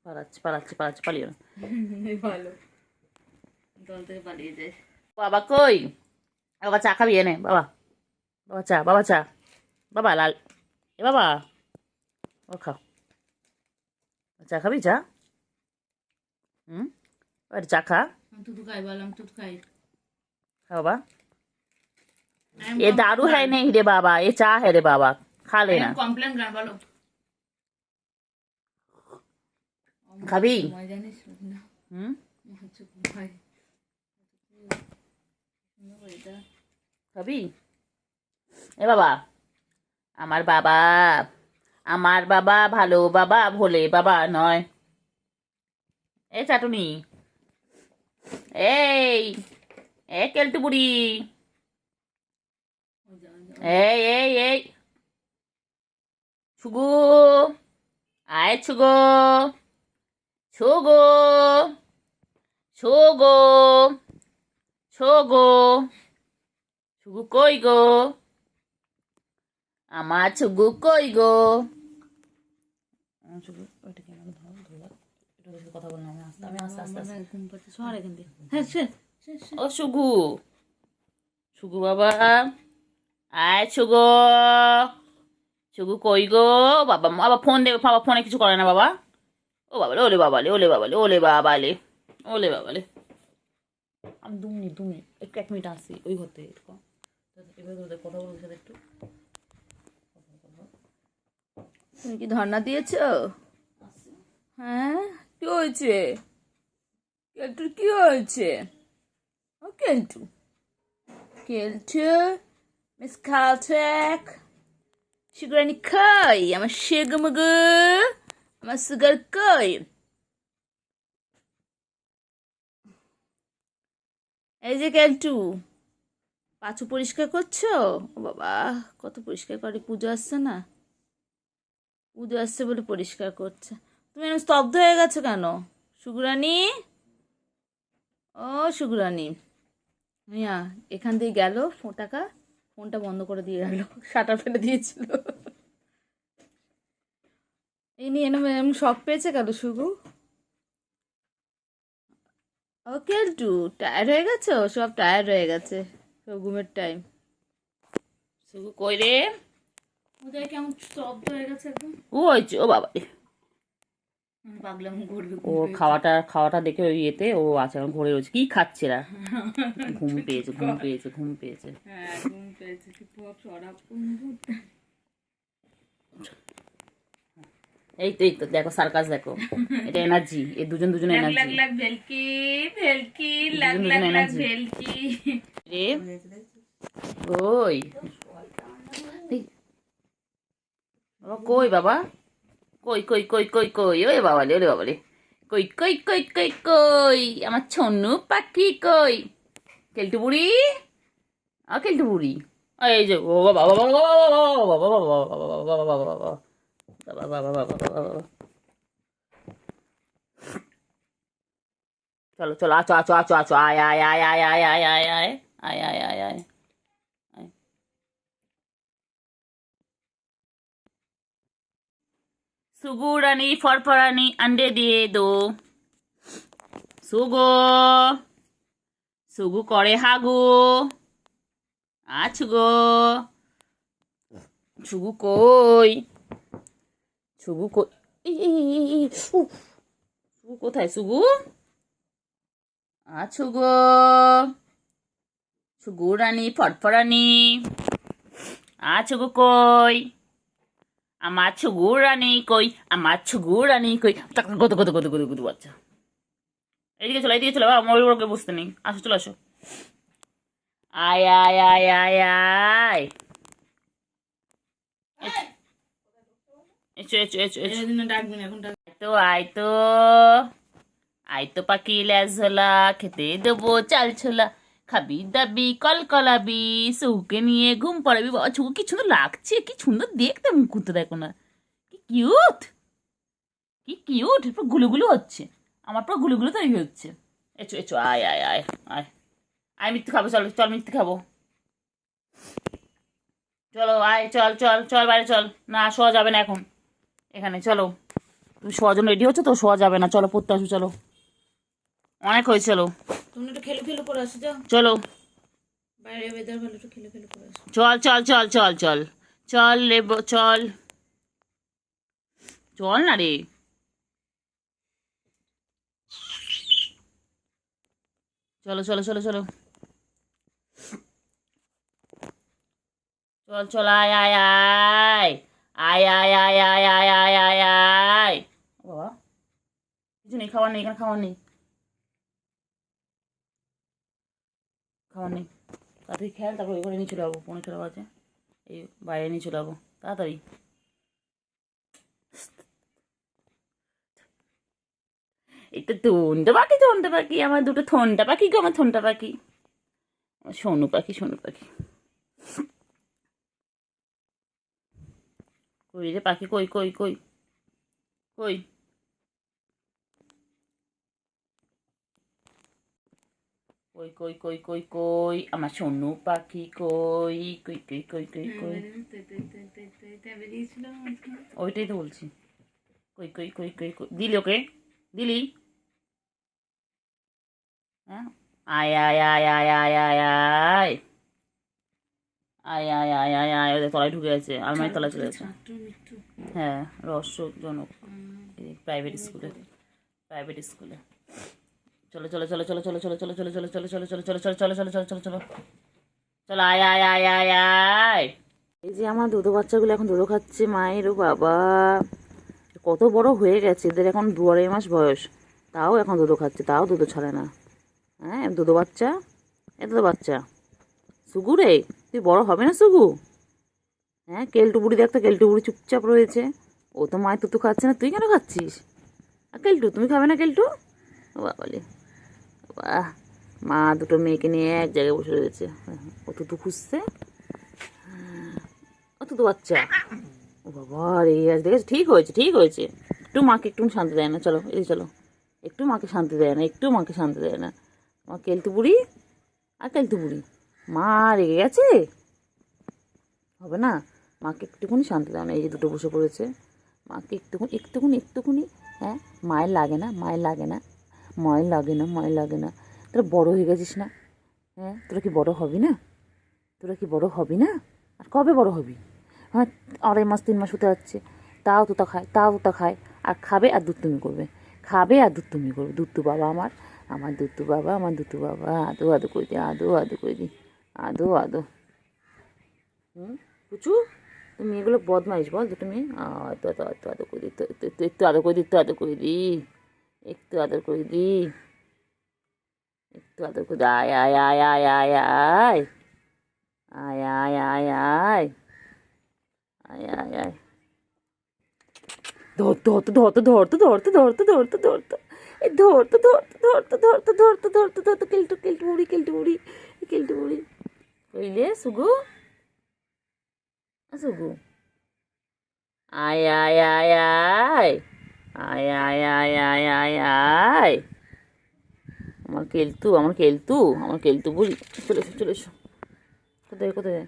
পালাচ্ছে পালাচ্ছে পালাচ্ছে, পালিও না।
ভালো দল থেকে পালিয়ে যায়।
বাবা কই? বাবা চা খাবি? এনে বাবা, বাবা চা, বাবা চা, বাবা লাল, এ বাবা, ও খাও চা, খাবি চা? আরে চা খা,
তুই খাই বললাম, তুই খাই।
খা বাবা। ये दारू है नहीं रे बाबा, ये चाह है रे बाबा, खा लेना।
কমপ্লেন গান বলো।
খাবি?
মই জানিস না ভাই,
খাবি? এ বাবা, আমার বাবা, আমার বাবা ভালো বাবা, ভোলে বাবা নয়। এ চাটুনি, এই এ কেলটু বুড়ি, এই এই এই ছুগু, আয় ছুগো, ছুগো, ছুগো, ছুগো, ছুগু কই গো? আমার ছুগু কই গো? কথা বললাম আমি, আস্তে আমি আস্তে আস্তে আস্তে।
ঘুম পাচ্ছে সর এখান থেকে। হ্যাঁ সে
ও সুগু, সুগু বাবা, আয় ছুগো, ছুগু কই গো? বাবা বাবা ফোন দেবে, বাবা ফোনে কিছু করে না বাবা। ও বাবালে, ওলে বাবালে, ওলে বাবালে, ওলে বাবালে, ওলে বাবালে। আমি 2 মিনিট একটু 1 মিনিট আসি ওই ঘর থেকে। এবার তোদের কথা বলতে সাথে একটু।
তুমি কি ধর্ণা দিয়েছ? হ্যাঁ কি হয়েছে? কেলটুর কি হয়েছে? ও কেলটু, কেলটু মিস খালটেক সুগারানি কই? আমার সেগমগু, আমার সুগার কই? এই যে কেলটু, পাঁচু পরিষ্কার করছো? ও বাবা কত পরিষ্কার করে, পুজো আসছে না, পুজো আসছে বলে পরিষ্কার করছে। তুমি এরকম স্তব্ধ হয়ে গেছো কেন সুগুরানি? ও সুগুরানি মিয়া, এখান দিয়ে গেল টাকা, ফোনটা বন্ধ করে দিয়ে গেল, শাটার ফেলে দিয়েছিল। এই নিয়ে এরকম শখ পেয়েছে কেন সুগু? ও কেলটু টায়ার্ড হয়ে গেছো? সব টায়ার্ড হয়ে গেছে, সব ঘুমের টাইম।
সুগু কই রে?
ওদের কেমন স্তব্ধ হয়ে গেছে একদম।
ও হয়েছে, ও বাবা রে,
পাগলাম করবে।
ও খাওয়াটা দেখে ওই ইয়েতে ও আছে এখন ঘরে রয়েছে। কি খাচ্ছে না? ঘুম পেয়েছে।
হ্যাঁ ঘুম পেয়েছে, সারাক্ষণ
এই তো দেখো সার্কাস দেখো, এটা এনার্জি, এই দুজন এনার্জি।
লাগ লাগ ভেলকি ভেলকি লাগ
দুজন
লাগ লাগ
এনার্জি।
ভেলকি।
রে কই এই, বাবা কই বাবা, কই ওরে বাবালে কই আমার ছন্নু পাখি কই? কেলটু বুড়ি, কেলটু বুড়ি, এই যে ও বাবা বাবা বাবা বাবা বাবা বাবা বাবা বাবা চলো চলো আচো আয় আয় আয় আয় আয় আয় আয় আয় আয় আয় আয় আয় আয়। सुगु रानी फरफरानी अंडे दिए दो। सुगो सुगु करे हागु आछुगो सुगु কই सुगु কই सुगु কোথায় सुगु আছুগো सुगु रानी फरफरानी আছুগো কই আমার ছুগুরানি কই গদ বাচ্চা এইদিকে চলো বাবা ময়ূরকে বুঝতে নেই, আসো চলো আসো আয় আয় আয় আয় আয়
ডাকবি না এখন
আয় তো পাখি ল্যাস ঝোলা খেতে দেবো চাল ছোলা খাবি দাবি কলকলাবি সুকে নিয়ে ঘুম পড়াবি। বাবা ছুকু কি সুন্দর লাগছে, কি সুন্দর দেখতে, মুখ করতে দেখো না, কি কিউট পুরো গুলুগুলু হচ্ছে, আমার পুরো গুলুগুলু তৈরি হচ্ছে। এচো আয় আয় আয় আয় আয় মিথ্যে খাবো, চল মিথ্যে খাবো, চলো আয় চল বাইরে চল, না শোয়া যাবে না এখন এখানে, চলো তুমি শোয়ার জন্য রেডি হচ্ছে তো, শোয়া যাবে না, চলো পড়তে আসো, চলো অনেক হয়েছে, চলো
তুমি একটু খেলে করে আসো, যাও
চলো
বাইরে ওয়েদার ভালো, একটু খেলে করে আসো।
চল রে চল না রে, চলো চল আয় আয় আয় আয় আয় আয় আয় আয় আয় আয় আয় বাবা কিছু নেই, খাবার নেই এখানে, খাবার নেই তাড়াতাড়ি খেয়াল, তারপর ওই ঘরে নিয়ে চলে যাবো, 11:30 বাজে, এই বাইরে নিয়ে চলে যাবো তাড়াতাড়ি। এই তো থন্টা পাখি আমার দুটো থন্টা পাখি গো, আমার থন্টা পাখি, আমার সোনু পাখি কই রে পাখি, কই আমার সোনু পাখি কই ওইটাই তো বলছি, কই দিলি ওকে, দিলি, হ্যাঁ আয় আয় আয় আয় আয় আয় আয় আয় আয় আয় আয় আয় ওদের তলায় ঢুকে গেছে, আলমারির তলায় চলে গেছে। হ্যাঁ রহস্যজনক, প্রাইভেট স্কুলে চলো আয় আয় আয় আয় আয়। এই যে আমার দুধো বাচ্চাগুলো এখন দুধো খাচ্ছে মায়ের, ও বাবা কত বড় হয়ে গেছে, এদের এখন 2-2.5 মাস বয়স, তাও এখন দুধো খাচ্ছে, তাও দুধো ছাড়ে না। হ্যাঁ দুধো বাচ্চা সুগু রে, তুই বড় হবে না সুগু? হ্যাঁ কেলটু বুড়ি দেখতো, কেলটু বুড়ি চুপচাপ রয়েছে, ও তো মায়ের তুতু খাচ্ছে না, তুই কেন খাচ্ছিস? আর কেলটু তুমি খাবে না কেলটু? ও বাবালে বাহ, মা দুটো মেয়েকে নিয়ে এক জায়গায় বসে রয়েছে, ও তুতু খুঁজছে, ও তুতু বাচ্চা, ও বাবা রে আজ দেখেছো, ঠিক হয়েছে একটু মাকে একটু শান্তি দেয় না, চলো এই চলো, একটু মাকে শান্তি দেয় না, মা কেলটু বুড়ি মা রেগে গেছে, হবে না, মাকে একটুখানি শান্তি দাও না, এই যে দুটো বসে পড়েছে, মাকে একটুখানি, হ্যাঁ মায়ের লাগে না, তোরা বড় হয়ে গেছিস না, হ্যাঁ তোরা কি বড় হবি না, আর কবে বড় হবি? হ্যাঁ 2.5 মাস 3 মাস হতে যাচ্ছে, তাও তোতা খায়, আর খাবে আর দুষ্টুমি করবে, খাবে আর দুষ্টুমি করবে। দুত্তু বাবা আমার, আমার দুত্তু বাবা, আমার দুত্তু বাবা, আদো আদো করে দিই, আদো আদো করে দিই, আদো আদো। পুচু তুমি এগুলো বদমাইশ বল তো তুমি। একটু আদো একটু আদো করে দিই, একটু আদো করে দিই, একটু আদো করে দিই, একটু আদর করে দিই, একটু আদর করে দিই। আয় আয় আয় আয় আয় আয় আয় আয় আয় আয় আয় আয় আয়। ধরতে ধরতে ধরতে ধরতে ধরতে ধরতে ধরতে ধরতে এই ধরতে ধরতে ধরতে ধরতে ধরতে ধরতে ধরতে কেলটু কেলটু বুড়ি কেলটু বুড়ি কেলটু বুড়ি কইলে সুগু সুগু আয় আয় আয় আয় আয় আয় আয় আয় আয় আয়। আমার কেলতু, আমার কেলতু, আমার কেলতু বুড়ি। চলে এসো চলে এসো। কোথায় কোথায়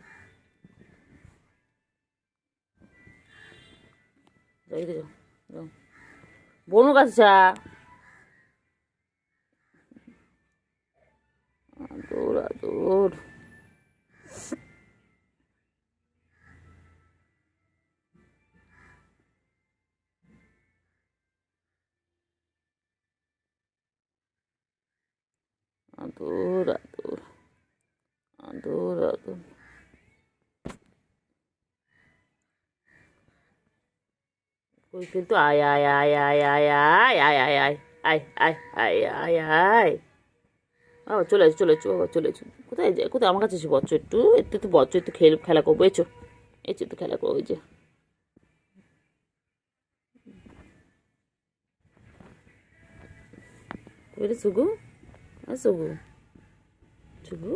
যাই যাও যাও বনু কাছে যা। আদর আদর। আদর আদর আদর আদর। কই কিন্তু আয় আয় আয় আয় আয় আয় আয় আয় আয় আয় আয় আয় আয় আয়। বাবা চলে এসো চলে এসো, বাবা চলে এসো। কোথায় যায় কোথায়? আমার কাছে এসে বচ্চ একটু একটু একটু বচ্চ একটু খেলা করবো। এসো এসো একটু খেলা করবো। ওই যে ওই রে সুগু, সুগু সুগু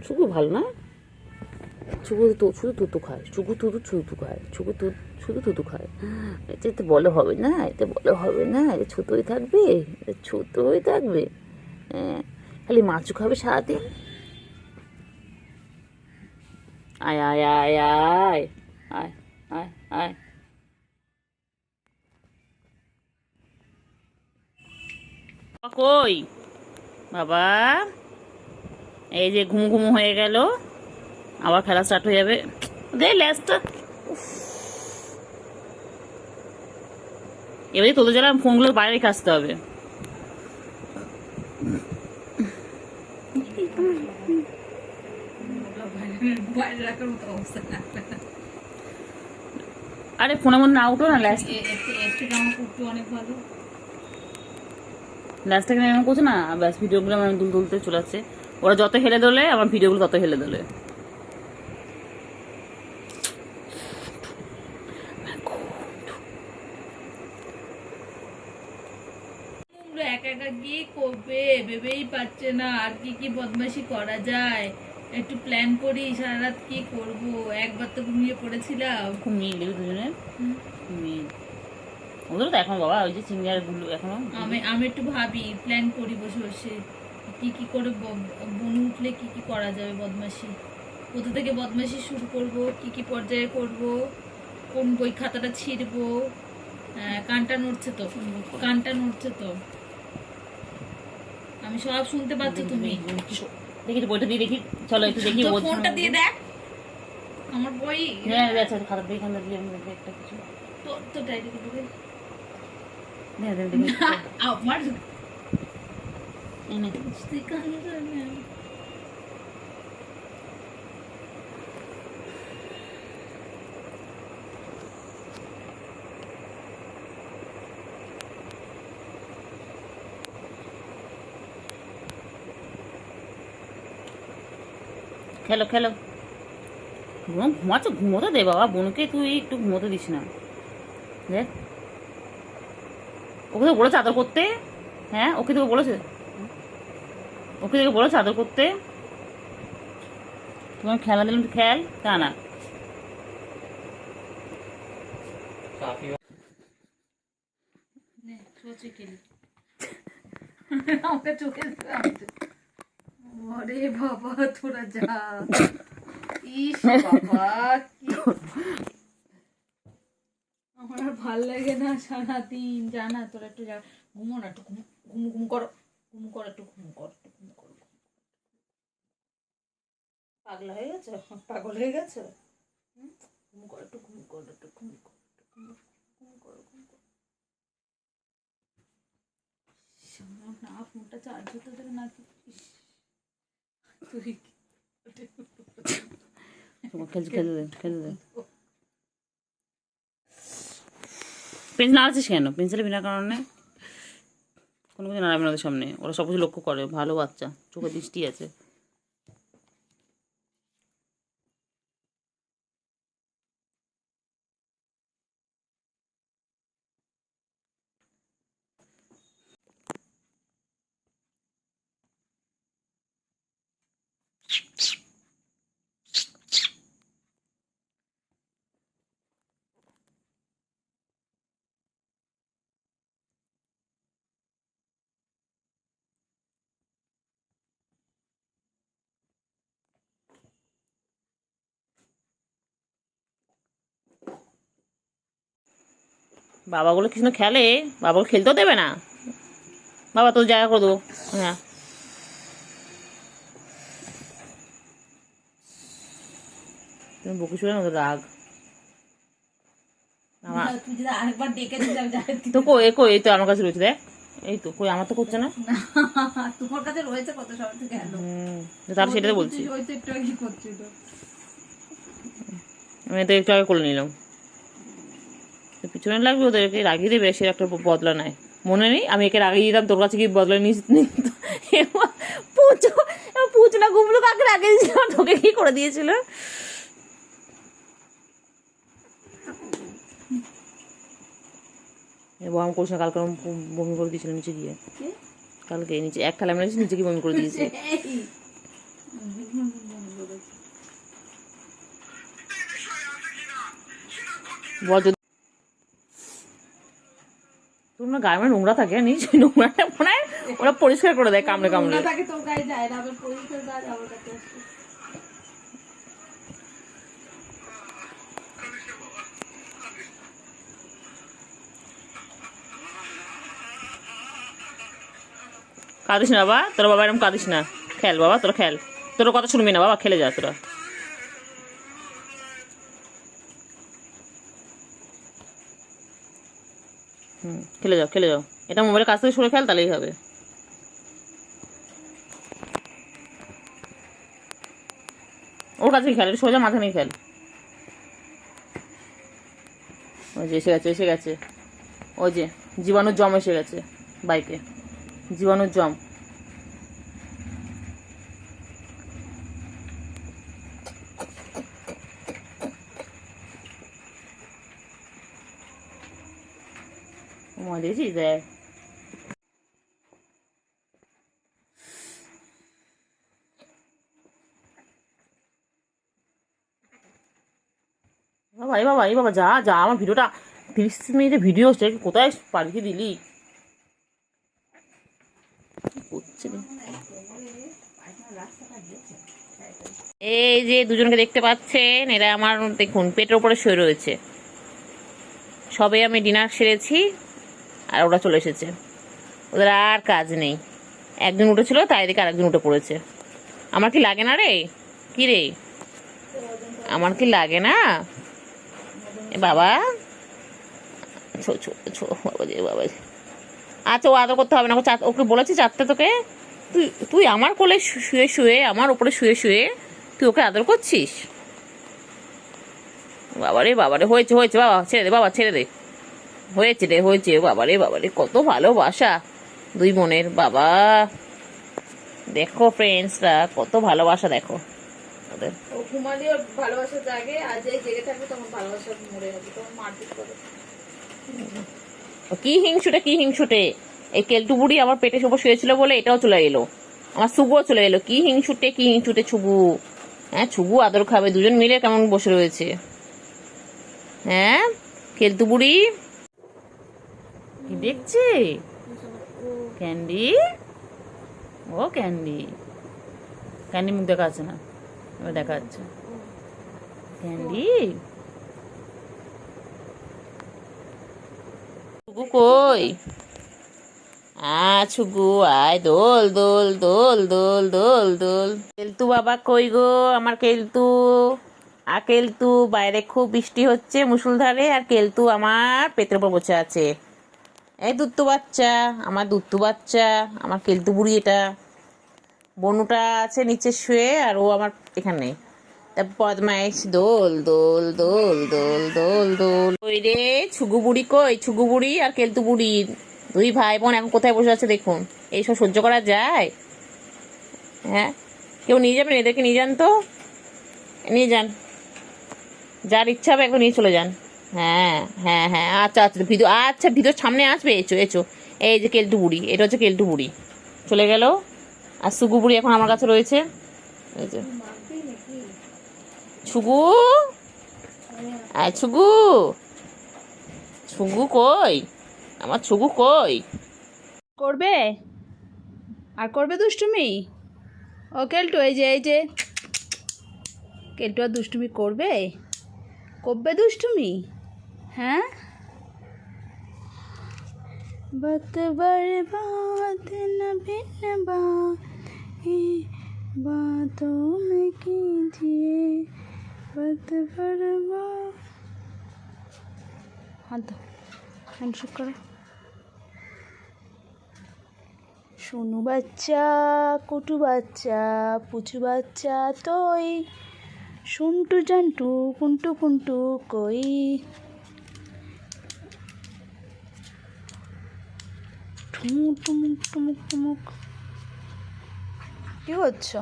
সুগু ভালো না? শুধু তো শুধু তুতু খায়, শুধু তুতু ছুতু খায়, শুধু শুধু তুতু খায়। এটা তো বলে হবে না, এটা বলে হবে না, এটা ছোটোই থাকবে, এটা ছোটোই থাকবে। হ্যাঁ খালি মাছু খাবে সারাদিন। আয় আয় আয় আয় আয় আয় আয়। কই বাবা? এই যে ঘুমু ঘুমু হয়ে গেল, আবার খেলা স্টার্ট হয়ে যাবে। দে ল্যাসটা। এবারে তোদের যারা ফোনগুলো বাইরে রেখে আসতে হবে। আরে ফোনের মধ্যে না উঠো না,
অনেক ভালো।
ল্যাসটাকে এমন করছে না, ব্যাস ভিডিওগুলো আমার দুল দুলতে চলে যাচ্ছে। ওরা যত হেলে দোলে আমার ভিডিওগুলো তত হেলে দোলে।
একা একা কি করবে ভেবেই পাচ্ছে না, আর কি কি বদমাশি করা যায়। একটু প্ল্যান করি সারা রাত কি করব। একবার তো ঘুমিয়ে পড়েছিলাম।
খুব মিল দেবে দুজনের, মিল। ওদের তো এখন বাবা ওই যে সিনিয়র গুলো এখনো।
আমি একটু ভাবি প্ল্যান করি বসে বসে কি কি করে বনু উঠলে কি কি করা যাবে বদমাশি, কোথা থেকে বদমাশি শুরু করব, কি কি পর্যায়ে করব, কোন বই খাতাটা ছিঁড়বো। কানটা নড়ছে তো, কানটা নড়ছে তো, আমি সব শুনতে পাচ্ছি। তুমি
দেখি তো বইটা দিয়ে দেখি, চলো একটু দেখি।
তো ফোনটা দিয়ে দেখ আমার বই।
হ্যাঁ আচ্ছা খাতা দিয়ে এখানে দিয়ে আমি দেখি একটা কিছু।
তো তো ডায়েরি করে
হ্যাঁ দেখি
আমার
এনে
তুই কানে জানে।
খেলো খেলো। ঘুমাচ্ছ, ঘুমোতে দে বাবা, বোনকে তুই একটু ঘুমোতে দিস না। দেখ ওকে তো বলেছে আদর করতে। হ্যাঁ ওকে তো বলেছে, ওকে তোকে বলেছে আদর করতে। তোমার খেলা দিলাম খেল তা না।
আমাকে চোখে ওরে বাবা তোরা যা। ইস বাবা কি আমার আর ভাল লাগে না সারাদিন, জানা তোরা একটু যা ঘুমো না, একটু ঘুম ঘুম ঘুম করো, ঘুম করো, একটু ঘুম কর, একটু ঘুম করো। পাগলা হয়ে গেছে, পাগল হয়ে গেছে। ঘুম কর, একটু ঘুম কর, একটু ঘুম কর, একটু ঘুম কর। ফোনটা চার্জ হতে দেবে না তুই
খেলতে দে পেন্সিল নাড়াচ্ছিস কেন? পেন্সিলের বিনা কারণে কোনো কিছু নাড়াবে না ওদের সামনে, ওরা সব কিছু লক্ষ্য করে, ভালো বাচ্চা, চোখে দৃষ্টি আছে। বাবাগুলো কিছু খেলে, বাবাগুলো খেলতেও দেবে না। বাবা তোর জায়গা করে দেবো। হ্যাঁ তুমি বকে শুনে ওদের রাগ।
তুই যদি আরেকবার ডেকে দিতে
তো কই কই, এই তো আমার কাছে রয়েছে, দেখ এই তো, কই আমার তো করছে না।
তোমার কাছে রয়েছে কত সময় থেকে গেল,
তার সেটা তো বলছি,
ওই তো একটু আগে করছিল।
আমি তো একটু আগে করে নিলাম। পিছনে লাগবে, ওদেরকে রাগিয়ে দেবে, সে একটা বদলা নেয়। মনে নেই আমি একে রাগিয়ে দিতাম, তোর কাছে কি বদলা নিস? পুচো না গুমলো কাকে রাগিয়ে দিয়েছিল, তোকে কি করে দিয়েছিল? বমি করিস না, কালকে বমি করে দিয়েছিল নিচে গিয়ে, কালকে নিচে এক থালা মেরেছি, নিচে গিয়ে বমি করে দিয়েছে। বল যদি তোমরা গায়ে মানে নোংরা থাকে, নিজ নোংরাটা মনে হয় ওরা পরিষ্কার করে দেয় কামড়ে কামড়ে। কাঁদিস না বাবা, তোরা বাবা এরকম কাঁদিস না, খেল বাবা, তোরা খেল, তোর কথা শুনবি না বাবা, খেলে যা তোরা। খেলে যাও খেলে যাও, এটা মোবাইলের কাছ থেকে সরে খেল, তাহলেই হবে। ওর কাছে খেল, সোজা মাথা নিয়ে খেল। ওই যে এসে গেছে, এসে গেছে, ওই যে জীবাণুর জম এসে গেছে বাইকে, জীবাণুর জম। দেখেছিস দেখ, বাবা এই বাবা এই বাবা, যা যা, আমার ভিডিওটা 30 মিনিটের ভিডিও হচ্ছে, কোথায় পাঠিয়ে দিলি? এই যে দুজনকে দেখতে পাচ্ছেন, এরা আমার দেখুন পেটের উপরে শুয়ে রয়েছে। সবে আমি ডিনার সেরেছি আর ওরা চলে এসেছে, ওদের আর কাজ নেই। একজন উঠেছিল, তাই দেখে আরেকজন উঠে পড়েছে। আমার কি লাগে না রে? কি রে, আমার কি লাগে না? এ বাবা ছো ছো ছো, বাবা যে বাবা। আচ্ছা ও আদর করতে হবে না, ওকে বলেছি চারটে তোকে, তুই তুই আমার কোলে শুয়ে শুয়ে, আমার উপরে শুয়ে শুয়ে তুই ওকে আদর করছিস? বাবারে বাবারে, হয়েছে হয়েছে বাবা, ছেড়ে দে বাবা, ছেড়ে দে, হয়েছে রে হয়েছে। বাবারে বাবারে, কত ভালোবাসা দুই বোনের, বাবা দেখো ফ্রেন্ডসরা, কত ভালোবাসা দেখো ওদের।
ঘুমালি ওর ভালোবাসা জাগে, আর যেই জেগে থাকবে তখন ভালোবাসা মরে যাবে, তখন মারপিট করে।
কি হিংসুটে, কি হিংসুটে, এই কেলটু বুড়ি আমার পেটে সব শুয়েছিল বলে এটাও চলে এলো, আমার ছুগুও চলে এলো। কি হিংসুটে, কি হিংসুটে ছুগু। হ্যাঁ ছুগু আদর খাবে, দুজন মিলে কেমন বসে রয়েছে। হ্যাঁ কেলটু বুড়ি কি দেখছে? ক্যান্ডি, ও ক্যান্ডি, ক্যান্ডি মুখ দেখা যাচ্ছে না, এবার দেখা যাচ্ছে। ক্যান্ডি ছুগু কই? ছুগু আয়, দোল দোল দোল দোল দোল দোল। কেলতু বাবা কই গো আমার কেলতু? কেলতু বাইরে খুব বৃষ্টি হচ্ছে মুষলধারে, আর কেলতু আমার পেটের উপর বসে আছে। এই দুত্তু বাচ্চা, আমার দুত্তু বাচ্চা, আমার কেলতু বুড়ি এটা। বনুটা আছে নিচে শুয়ে আর ও আমার এখানে। তারপর বদমাইশ দোল দোল দোল দোল দোল দোল। ওই রে ছুগু বুড়ি কই, ছুগু বুড়ি আর কেলতু বুড়ি দুই ভাই বোন এখন কোথায় বসে আছে দেখুন। এইসব সহ্য করা যায়? হ্যাঁ, কেউ নিয়ে যাবেন এদেরকে? নিয়ে যান তো, নিয়ে যান, যার ইচ্ছা হবে একবার নিয়ে চলে যান। হ্যাঁ হ্যাঁ হ্যাঁ, আচ্ছা আচ্ছা, ভিডিও, আচ্ছা ভিডিওর সামনে আসবে, এসো এসো। এই যে কেলটু বুড়ি, এটা হচ্ছে কেলটু বুড়ি, চলে গেল। আর সুগু বুড়ি এখন আমার কাছে রয়েছে। এই যে ছুগু, আয় ছুগু, ছুগু কই, আমার ছুগু কই?
করবে আর করবে দুষ্টুমি? ও কেলটু, এই যে কেলটু আর দুষ্টুমি করবে? করবে দুষ্টুমি? হ্যাঁ, बात बर्बाद न बिन बातों में कीजिए बात बर्बाद। हाँ तो হ্যান্ডশেক করো। সোনু বাচ্চা, কুটু বাচ্চা, পুচু বাচ্চা তোই, শুন্টু জান্টু কুন্টু কুন্টু কই। টুমুক টুমুক টুমুক টুমুক। কী করছো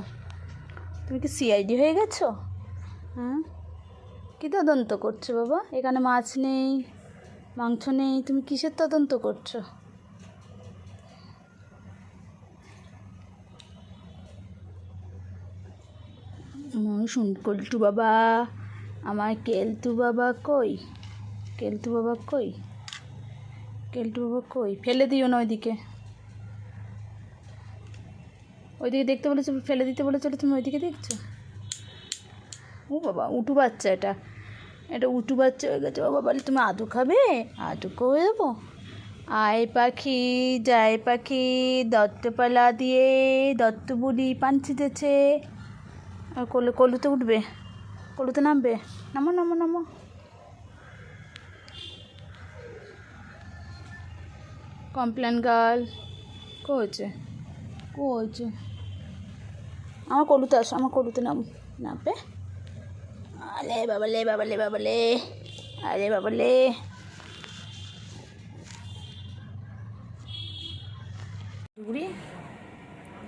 তুমি? কি সিআইডি হয়ে গেছো? হ্যাঁ, কী তদন্ত করছো বাবা? এখানে মাছ নেই, মাংস নেই, তুমি কিসের তদন্ত করছো? কল্টু বাবা, আমার কেলতু বাবা কই? কেলতু বাবা কই? কেলটু বাবা কই? ফেলে দিও না ওইদিকে, ওইদিকে দেখতে বলেছো, ফেলে দিতে বলেছো, তুমি ওইদিকে দেখছো? ও বাবা, উটু বাচ্চা, এটা এটা উটু বাচ্চা হয়ে গেছে বাবা। বলে তুমি আদু খাবে? আদু করে দেবো। আয় পাখি যায় পাখি, দত্তপালা দিয়ে দত্ত বুড়ি পান ছিটেছে। আর কলুতে উঠবে, কলুতে নামবে। নামো নামো নামো। কমপ্লেন গার্ল করেছে, করেছে। আমার কলুতে আসো, আমার কলুতে নামবে। আলে বাবালে বাবালে বাবালে, আরে বাবালে।
বুড়ি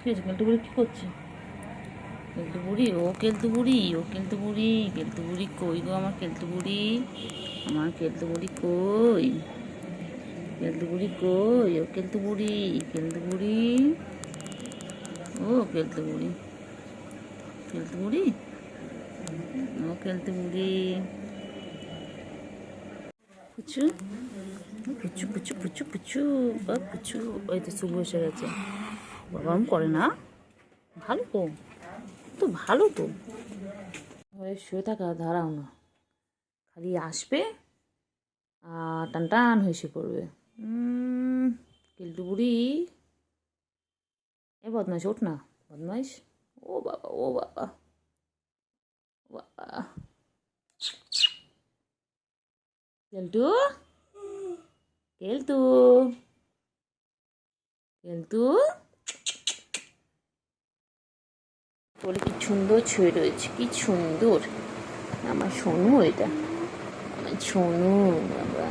কি হয়েছে? কেলটু বুড়ি কি করছে? কেলটু বুড়ি, ও কেলটু বুড়ি, ও কেলটু বুড়ি, কেলটু বুড়ি কই গো আমার কেলটু বুড়ি? আমার কেলটু বুড়ি কই? কেলটু বুড়ি কই? ও কেলটু বুড়ি, কেলটু বুড়ি, ও কেলটু বুড়ি, কেলটু বুড়ি, ও কেলটু বুড়ি। পুচু পুচু পুচু পুচু পুচু বা পুচু, ওই তো শুভ এসে গেছে। বাবাম করে না, ভালো তো, তো ভালো তো। হয়ে শুয়ে থাকা দাঁড়াও না, খালি আসবে আর টান টান হয়ে শুয়ে পড়বে। কেলটু বুড়ি, এ বদমাইশ ওঠ না, বদমাইশ। ও বাবা, ও বাবা, ও বাবা। কেলটু, কেলটু, কেলটু বলে কি সুন্দর ছুঁয়ে রয়েছে, কি সুন্দর আমার সোনু। এটা আমার সোনু বাবা,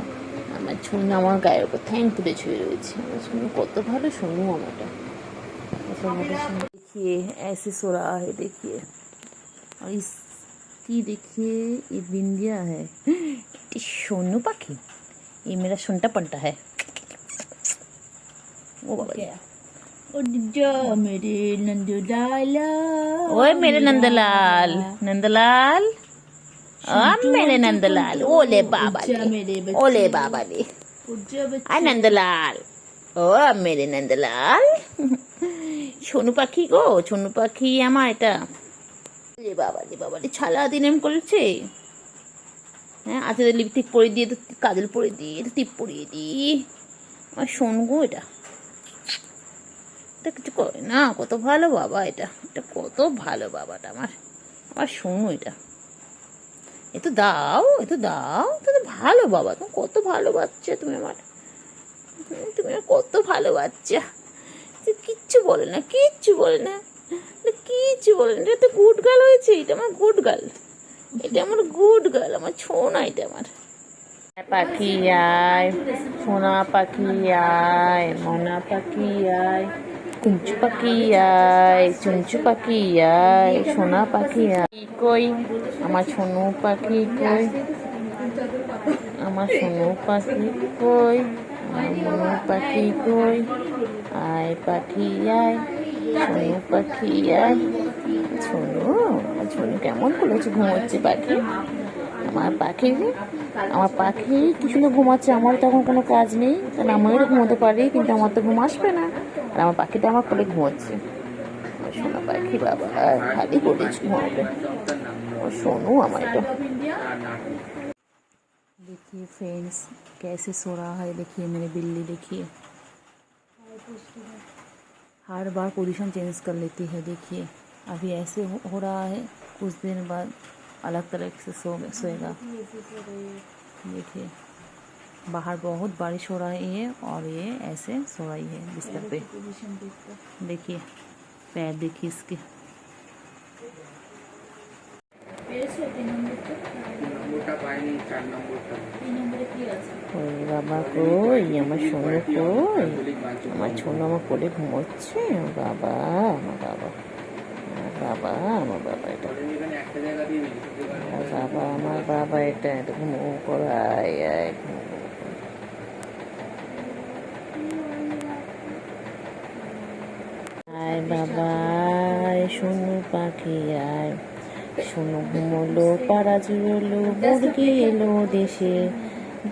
আমার সোনু আমার গায়ের ওপর থ্যাঙ্ক তুলে ছুঁয়ে রয়েছে। আমার সোনু কত ভালো সোনু আমারটা। देखिए ऐसे सो रहा है, देखिए। और इसकी देखिए ये बिंदिया है, ये सोनू पाखी, ये मेरा सुनता पंटा है। ओ बाबा,
मेरे नंदलाल,
ओए मेरे नंदलाल, नंदलाल, मेरे नंदलाल, ओले बाबा ले, ओले बाबा ले, आ नंदलाल, ओ मेरे नंदलाल। সোনু পাখি গো, সোনু পাখি আমার এটা। রে বাবা রে বাবা রে, ছালা দিন এম করেছে। হ্যাঁ, আচ্ছা লিপস্টিক পরে দিয়ে, তো কাজল পরে দিয়ে, তো টিপ পরিয়ে দিই। আমার সোনু গো এটা, এটা কিছু করে না, কত ভালো বাবা এটা, এটা কত ভালো বাবাটা আমার, আমার সোনু এটা। এ তো দাও, এ তো দাও, তো ভালো বাবা, তুমি কত ভালো বাচ্চা তুমি আমার।
তুমি কত ভালো বাচ্চা, কিচ্ছু বলে না, কিচ্ছু বলে না, কিচ্ছু বলে না। এটা তো গুড গার্ল হয়েছে, এটা আমার গুড গার্ল, এটা আমার গুড গার্ল, আমার ছোনা, এটা আমার
পাখি আয়, সোনা পাখি আয়, মনা পাখি আয়, কুঞ্চু পাখি আয়, চুঞ্চু পাখি আয়, সোনা পাখি আয় কই, আমার সোনু পাখি কই, আমার সোনু পাখি কই, আমার মনু পাখি কই, আয় পাখি আয়, সোনু পাখি আয়। সোনু, সোনু কেমন করেছে, ঘুমোচ্ছে পাখি, আমার পাখি, আমার পাখি কি সুন্দর ঘুমাচ্ছে। আমার তখন কোনো কাজ নেই, কারণ আমিও ঘুমোতে পারি, কিন্তু আমার তো ঘুম আসবে না, আর আমার পাখিটা আমার কোলে ঘুমোচ্ছে। সোনা পাখি বাবা খালি করেছি ঘুমাবে, और सोनू हमारे तो। देखिए फ्रेंड्स कैसे सो रहा है, देखिए मेरे बिल्ली, देखिए हर बार पोजीशन चेंज कर लेती है। देखिए अभी ऐसे हो रहा है, कुछ दिन बाद अलग तरह से सोएगा। देखिए बाहर बहुत बारिश हो रही है और ये ऐसे सो रही है बिस्तर पे। देखिए पैर देखिए इसके। ওই বাবা কই, আমার সোনু কই, আমার সোনু আমার কোলে ঘুমোচ্ছে। বাবা আমার বাবা, আমার বাবা, আমার বাবা, এটা আমার বাবা, আমার বাবা, এটা এটা ঘুমো করাই। আয় বাবা, সোনু পাখি আয়, সোনু ঘুমোলো, পাড়া জুড়লো, মুরগি এলো দেশে,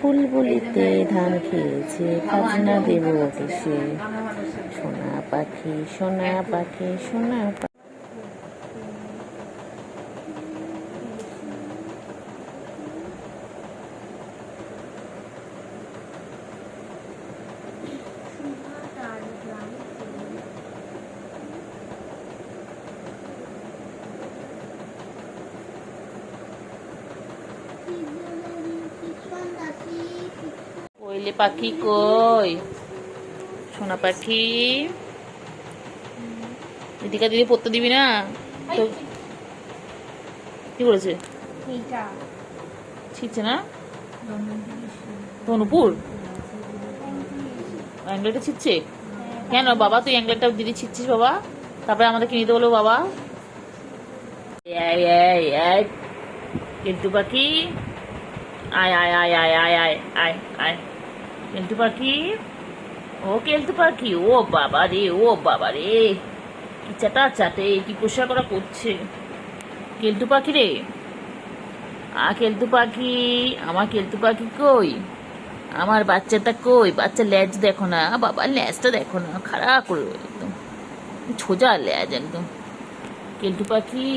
বুলবুলিতে ধান খেয়েছে, খাজনা দেব কিসে। সোনা পাখি, সোনা পাখি, সোনা পাখি। কোয়েলে পাখি কই, সোনা পাখি, দিদিকা দিদি পড়তে দিবি না তো? কি করেছে, ছিটছে না ধনুপুর অ্যাংলেটটা ছিটছে কেন বাবা? তুই অ্যাংলেটটা দিদি ছিটছিস বাবা, তারপরে আমাদেরকে নিতে বলবো বাবা। কেলটু পাখি আয় আয় আয় আয় আয় আয় আয় আয়, কেলটু পাখি, ও কেলটু পাখি, ও বাবা রে, ও বাবা রে, কি চাটা চাটে, কি পোশাক করা করছে কেলটু পাখি রে। কেলটু পাখি, আমার কেলটু পাখি কই, আমার বাচ্চাটা কই, বাচ্চা ল্যাজ দেখো না বাবা, ল্যাজটা দেখো না, খারাপ করে একদম সোজা ল্যাজ একদম। কেলটু পাখি,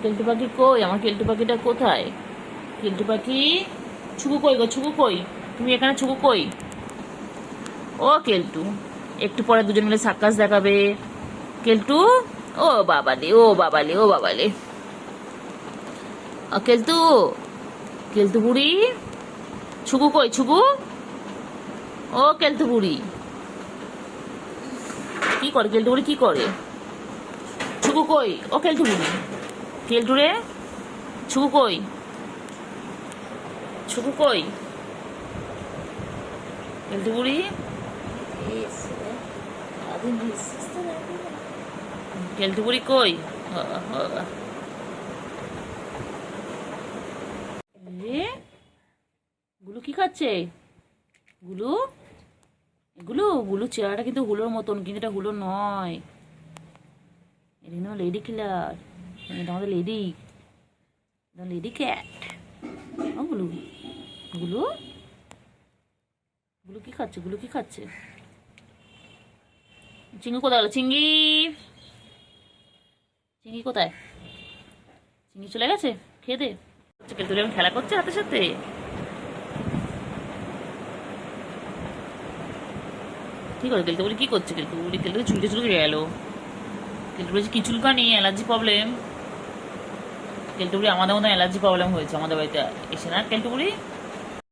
কেলটু পাখি কই, আমার কেলটু পাখিটা কোথায়? কেলটু পাখি, ছুকু কই গো, ছুকু কই, তুমি এখানে ছুকু কই? ও কেলটু, একটু পরে দুজন মিলে সার্কাস দেখাবে। কেলটু, ও বাবালে, ও বাবালে, ও বাবালে, কেলটু, কেলটু বুড়ি, ছুকু কই, ছুকু, ও কেলটু বুড়ি কি করে, কেলটু বুড়ি কি করে? ছুকু কই, ও কেলটু বুড়ি, কেলটু রে, ছুকু কই, ছুকু কই, কেলটু বুড়ি, কেলটু বুড়ি কই? গুলু কি খাচ্ছে? গুলু, গুলু, গুলু চেহারাটা কিন্তু হুলোর মতন, কিন্তু এটা হুলো নয়, এটা কিন্তু লেডি কিলার, এটা আমাদের লেডি, লেডি ক্যাট। ও গুলু, গুলু, গুলু কি খাচ্ছে, গুলু কি খাচ্ছে? চিঙ্গি কোথায় গেল? চিঙ্গি, চিঙ্গি কোথায়? চিঙ্গি চলে গেছে খেতে? কেলটু এখন খেলা করছে হাতের সাথে। কি করে কেলটু বলি, কি করছে কেলটু বলি? কেলটু চুলকে চুলকে গেল, কেলটু বলেছে কি চুলকানি, অ্যালার্জি প্রবলেম। কেলটু বলি আমাদের মতো অ্যালার্জি প্রবলেম হয়েছে আমাদের বাড়িতে এসে না কেলটু বলি।